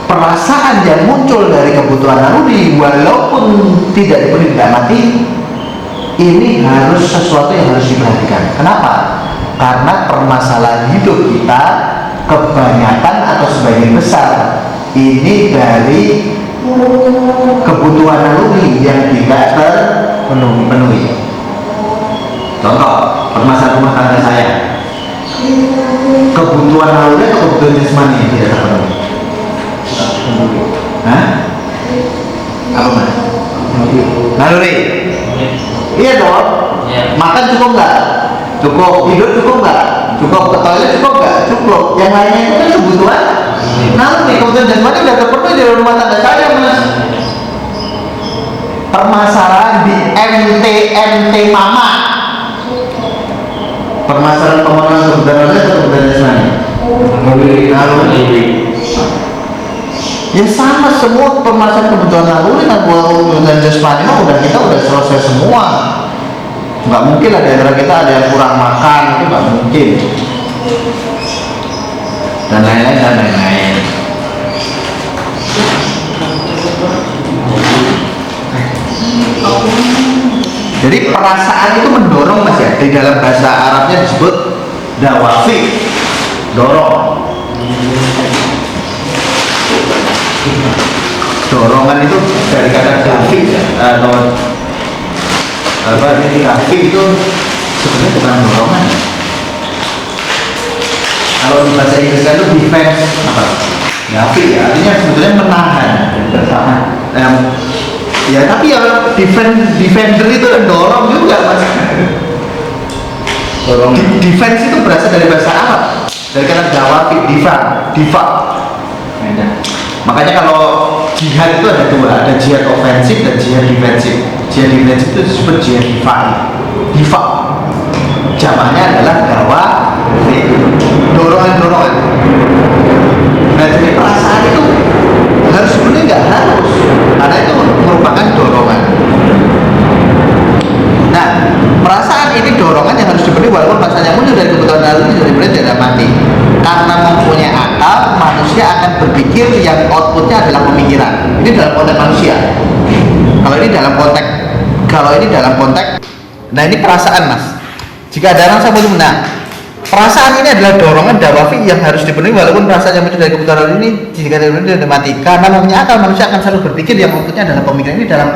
perasaan yang muncul dari kebutuhan naluri walaupun tidak dipenuhi, tidak mati, ini harus sesuatu yang harus diperhatikan. Kenapa? Karena permasalahan hidup kita kebanyakan atau sebagian besar ini dari kebutuhan naluri yang tidak terpenuhi. Contoh, permasalahan rumah tangga saya, kebutuhan naluri atau kebutuhan jasmani yang tidak terpenuhi? Hah? Apa mas? Naluri? Iya dong. Makan cukup nggak? Cukup. Tidur cukup nggak? Cukup. Ke toilet cukup nggak? Cukup. Yang lainnya itu kan kebutuhan naluri. Kebutuhan jasmani nggak terpenuhi di rumah tangga saya mas. Permasalahan di MT mama. Permasalahan pemenuhan kebutuhan naluri atau kebutuhan jasmani? Naluri. Ya sama semua permasalahan kebutuhan naluri dan kebutuhan jasmani mah kita udah selesai semua. Nggak mungkin ada antara kita ada yang kurang makan, itu nggak mungkin. Dan lain-lain dan lain-lain. Jadi perasaan itu mendorong mas ya. Di dalam bahasa Arabnya disebut dawafi, dorong. Dorongan itu dari kata dafi atau apa ini dafi itu sebenarnya bukan dorongan. Kalau di bahasa Inggris itu defense apa? Dafi ya, artinya sebetulnya menahan, bertahan. Ya tapi ya defender itu dorong juga mas. Dorong. Defense itu berasal dari bahasa Arab, dari kata dawafi, diva. Makanya kalau jihad itu ada dua, ada jihad ofensif dan jihad defensif. Jihad defensif itu disebut jihad diva. Jamaknya adalah dorongan. Nah jadi perasaan itu harus sebenarnya nggak harus, karena itu merupakan dorongan. Nah perasaan ini dorongan yang harus diberi walaupun pasalnya muncul dari kebutuhan naluri dari berat tidak mati. Karena mempunyai akal, manusia akan berpikir yang outputnya adalah pemikiran. Ini dalam konteks manusia. Kalau ini dalam konteks, nah ini perasaan mas. Jika ada rasa muncul, nah perasaan ini adalah dorongan dawafi yang harus dipenuhi walaupun perasaan yang muncul dari kebutuhan naluri ini jika tidak mati. Karena mempunyai akal, manusia akan selalu berpikir yang outputnya adalah pemikiran. Ini dalam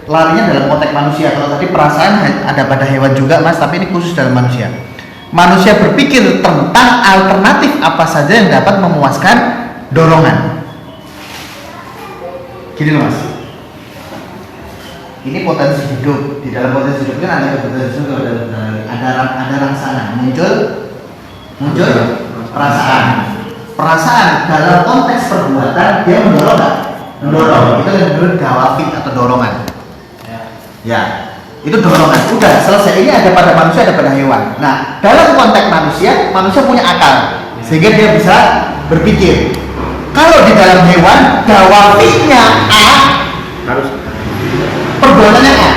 larinya dalam konteks manusia. Kalau tadi perasaan ada pada hewan juga mas, tapi ini khusus dalam manusia. Manusia berpikir tentang alternatif apa saja yang dapat memuaskan dorongan. Gini loh mas, ini potensi hidup. Di dalam potensi hidup kan ada potensi hidup, ada rangsana, muncul perasaan dalam konteks perbuatan dia mendorong. Itu yang disebut dawafi atau dorongan. Ya. Itu dorongan, udah selesai. Ini ada pada manusia, ada pada hewan. Nah, dalam konteks manusia punya akal sehingga dia bisa berpikir. Kalau di dalam hewan, dawafinya A, harus perbuatannya A.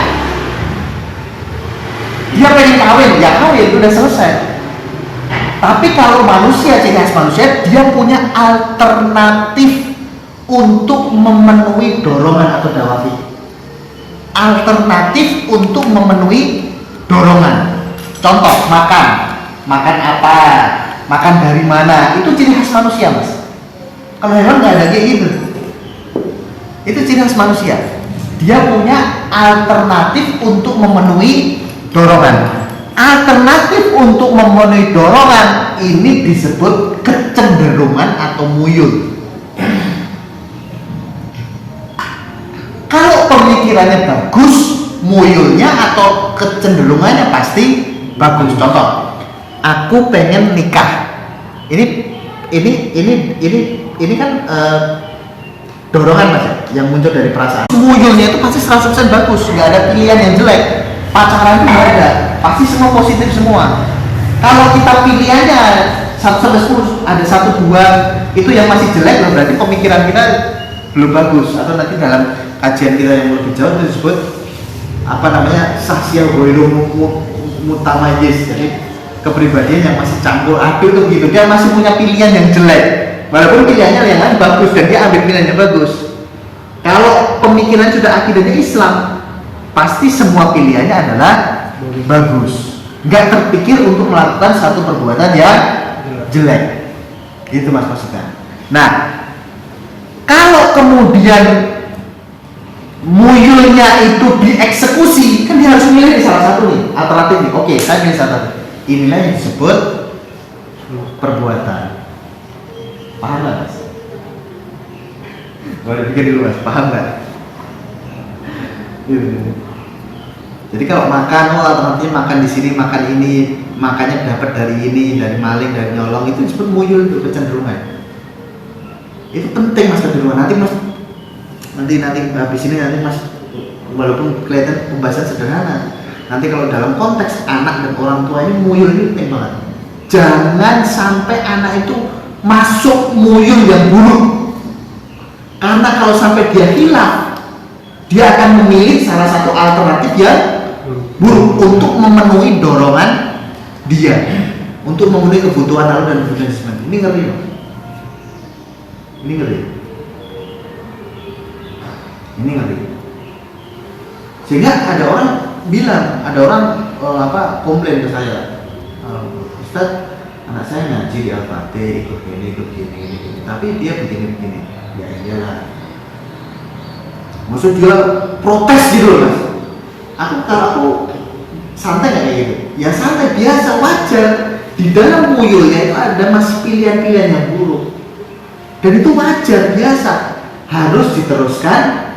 Dia pengen kawin, ya kawin, udah selesai. Tapi kalau manusia, ciri khas manusia, dia punya alternatif untuk memenuhi dorongan atau dawafi. Alternatif untuk memenuhi dorongan. Contoh, makan apa, makan dari mana, itu ciri khas manusia mas. Kalau hewan nggak ada kayak gitu. Itu ciri khas manusia. Dia punya alternatif untuk memenuhi dorongan. Alternatif untuk memenuhi dorongan ini disebut kecenderungan atau muyul. Kalau pemikirannya bagus, muyulnya atau kecenderungannya pasti bagus. Contoh, aku pengen nikah. Ini kan dorongan mas yang muncul dari perasaan. Muyulnya itu pasti 100% bagus, nggak ada pilihan yang jelek. Pacaran itu nggak ada, pasti semua positif semua. Kalau kita pilihannya 1-10 ada 1-2 itu yang masih jelek, berarti pemikiran kita belum bagus. Atau nanti dalam kajian kita yang lebih jauh itu disebut apa namanya sahsia goiru mutamayyiz. Jadi kepribadian yang masih campur aduk tuh gitu, dia masih punya pilihan yang jelek walaupun pilihannya yang lain bagus dan dia ambil pilihan yang bagus. Kalau pemikiran sudah akidahnya Islam, pasti semua pilihannya adalah bagus, nggak terpikir untuk melakukan satu perbuatan yang jelek. Itu mas maksudnya. Nah, kalau kemudian muyulnya itu dieksekusi, kan dia harus milih di salah satu nih, alternatif nih. Oke, saya milih salah satu. Inilah yang disebut perbuatan. Paham nggak mas? Boleh pikir dulu mas, paham nggak? Jadi kalau makan, alternatif makan di sini, makan ini, makannya dapat dari ini, dari maling, dari nyolong, itu disebut muyul, itu kecenderungan. Itu penting mas kecenderungan. Nanti habis ini nanti mas, walaupun kelihatan pembahasan sederhana, nanti kalau dalam konteks anak dan orang tua ini muyul ini penting banget. Jangan sampai anak itu masuk muyul yang buruk. Karena kalau sampai dia hilaf, dia akan memilih salah satu alternatif yang buruk untuk memenuhi dorongan dia, untuk memenuhi kebutuhan lalu dan kebutuhan jasmani. Ini ngeri, Pak. Ini ngeri. Ini ngeri. Sehingga ada orang bilang, ada orang komplain ke saya, Ustaz, anak saya ngaji di Al-Fatih, ikut gini, tapi dia begini. Ya iyalah. Maksud dia protes gitu loh, Mas. Kalau aku santai nggak kayak gitu? Ya santai, biasa, wajar. Di dalam muyulnya itu ada masih pilihan-pilihan yang buruk. Dan itu wajar, biasa. Harus diteruskan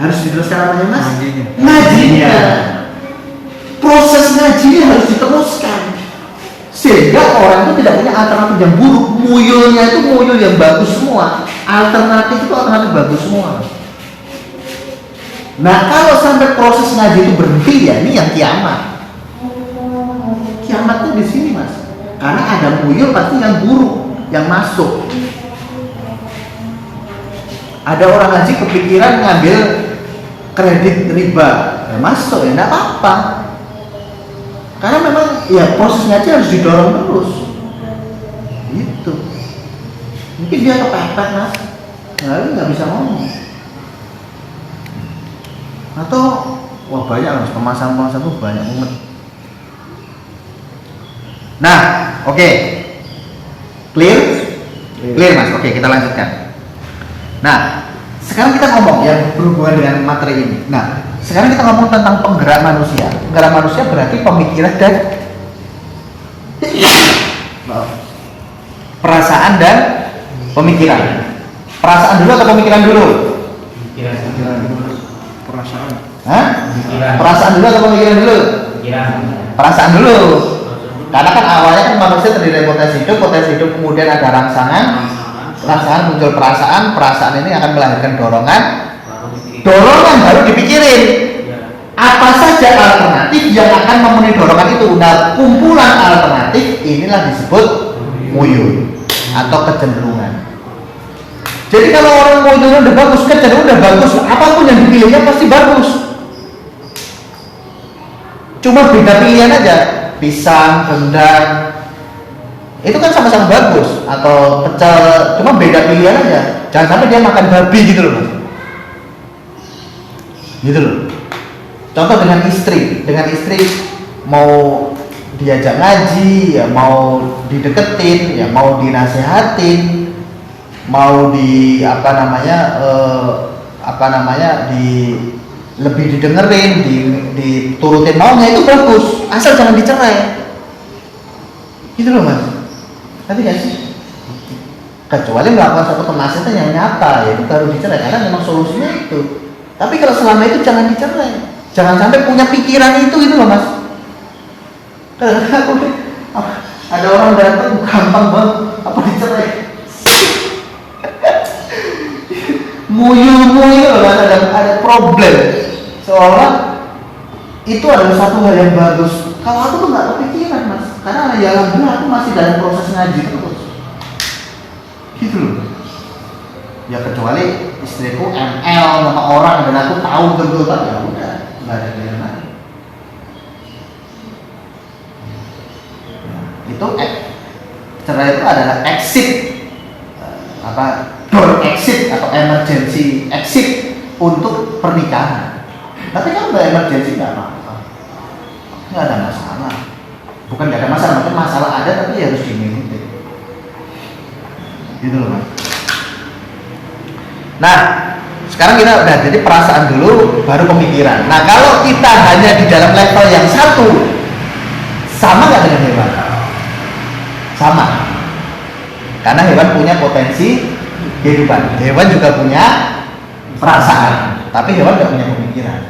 namanya, Mas? Ngajinya. Proses ngajinya harus diteruskan. Sehingga orang itu tidak punya alternatif yang buruk. Muyulnya itu muyul yang bagus semua. Alternatif itu alternatif bagus semua. Nah, kalau sampai proses ngaji itu berhenti, ya ini yang kiamat. Kiamat itu di sini, Mas. Karena ada muyul pasti yang buruk yang masuk. Ada orang ngaji kepikiran ngambil kredit riba, ya masuk, ya enggak apa-apa. Karena memang ya proses ngaji harus didorong terus. Gitu. Mungkin dia kepepet, Mas. Lalu nggak bisa ngomong. Atau wah banyak, Mas, pemasaran itu banyak banget. Nah, oke. Clear, Mas. Oke, kita lanjutkan. Nah, sekarang kita ngomong yang berhubungan dengan materi ini. Nah, sekarang kita ngomong tentang penggerak manusia. Penggerak manusia berarti pemikiran dan perasaan dan pemikiran. Perasaan dulu atau pemikiran dulu? Perasaan. Hah? Perasaan dulu atau pemikiran dulu? Perasaan dulu. Karena kan awalnya kan manusia terdiri dari potensi hidup kemudian ada rangsangan muncul perasaan ini akan melahirkan dorongan baru dipikirin apa saja alternatif yang akan memenuhi dorongan itu. Nah, kumpulan alternatif inilah disebut muyul atau kecenderungan. Jadi kalau orang muyulnya udah bagus, kecenderungan udah bagus, apapun yang dipilihnya pasti bagus. Cuma beda pilihan aja, pisang, rendang, itu kan sama-sama bagus, atau pecel, cuma beda pilihan aja. Jangan sampai dia makan babi gitu loh, Mas. Gitu loh. Contoh dengan istri mau diajak ngaji, ya mau dideketin, ya mau dinasehatin, mau lebih didengerin, diturutin maunya, itu bagus, asal jangan dicerai. Gitu loh, Mas. Nanti gak sih? Kecuali melakukan satu kemaksiatan yang nyata, ya itu baru dicerai, karena memang solusinya itu. Tapi kalau selama itu jangan dicerai. Jangan sampai punya pikiran itu gitu loh, Mas. Karena ada orang datang gampang banget apa dicerai. Muyul, Mas, ada problem. Seolah itu adalah satu hal yang bagus. Kalau aku tuh nggak kepikiran, Mas. Karena ya alhamdulillah aku masih dalam proses ngaji terus. Gitu loh. Ya kecuali istriku ML sama orang dan aku tahu betul ya udah, nggak ada pilihan lain. Itu cerai itu adalah exit, door exit atau emergency exit untuk pernikahan. Tapi kan udah emergency nggak apa-apa, nggak ada masalah. Bukan nggak ada masalah, mungkin masalah ada tapi harus dimiliki. Gitu loh, Mas. Nah, sekarang kita udah jadi perasaan dulu, baru pemikiran. Nah, kalau kita hanya di dalam level yang satu, sama nggak dengan hewan? Sama. Karena hewan punya potensi kehidupan. Hewan juga punya perasaan, tapi hewan nggak punya pemikiran.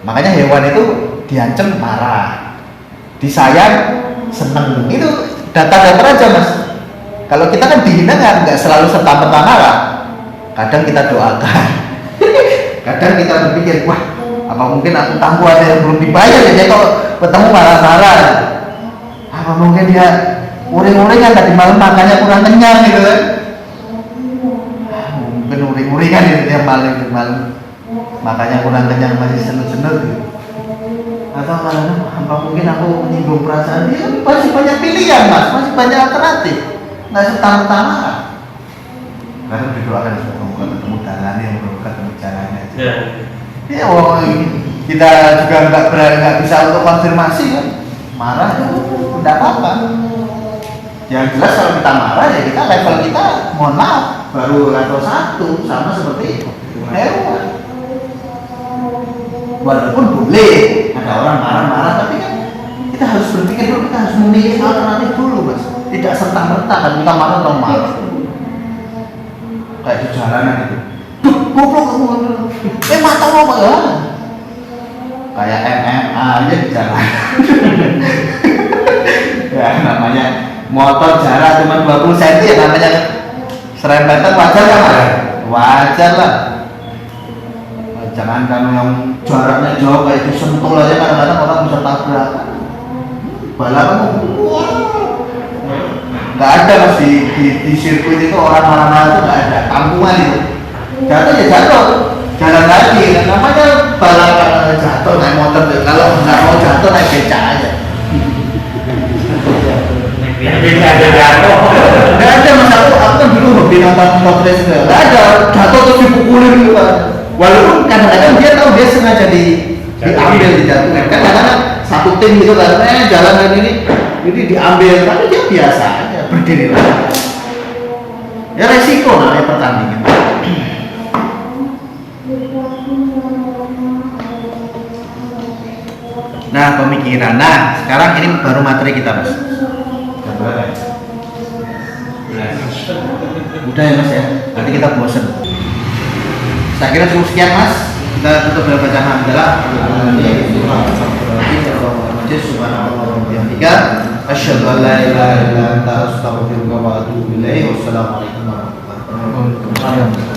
Makanya hewan itu diancam marah, disayang seneng. Itu data-data aja, Mas. Kalau kita kan dihina nggak selalu serta-merta marah. Kadang kita doakan, kadang kita berpikir, wah, apa mungkin aku tangguh ada yang belum dibayar ya, jadi kalau ketemu marah-marah. Apa mungkin dia uring-uringan tadi malam makannya kurang kenyang gitu kan? memori kan itu yang paling makanya kurang kenyang masih senut-senut gitu. Atau apa mungkin aku menyinggung perasaan dia, masih banyak pilihan mas, masih banyak alternatif, nggak serta-merta karena berdoakan semoga ketemu jalannya, semoga ketemu jalannya. Ya, kita juga nggak bisa untuk konfirmasi kan, marah ya tidak apa-apa. Yang jelas kalau kita marah ya kita level kita, mohon maaf, baru level 1 sama seperti itu. Hewan. Walaupun boleh ada orang marah-marah, tapi kan kita harus berpikir dulu, kita harus memilih alternatif dulu mas. Tidak serta-merta kan kita marah atau marah. Kayak di jalanan itu, duh, goblok kamu, mata apa ya? Kayak MMA aja di jalan. Ya namanya motor jarak cuma 20 cm ya namanya serempetan wajar kan? Wajar lah. Jangan kan yang jaraknya jauh kayak disentul aja kadang-kadang orang bisa tabrak. Balapan nggak ada mas di sirkuit itu orang marah-marah itu nggak ada, kampungan itu jatuh ya jatuh, jalan lagi. Namanya balapan jatuh naik motor, kalau nggak mau jatuh naik becak aja. Nggak ada mas, aku kan dulu hobi nonton motor itu, nggak ada jatuh terus dipukulin gitu kan. Walaupun kadang-kadang dia tahu dia sengaja diambil dijatuhkan kan, kadang-kadang satu tim gitu kan, jalan ini diambil, tapi dia biasa aja berdiri lagi. Ya resiko namanya pertandingan. Nah pemikiran, nah sekarang ini baru materi kita mas. Udah ya mas ya, nanti kita bosen. Saya kira cukup sekian mas, kita tutup dengan bacaan hamdalah. Asyhadu an la ilaha illa anta astaghfiruka wa atubu ilaik. Wassalamualaikum warahmatullahi wabarakatuh.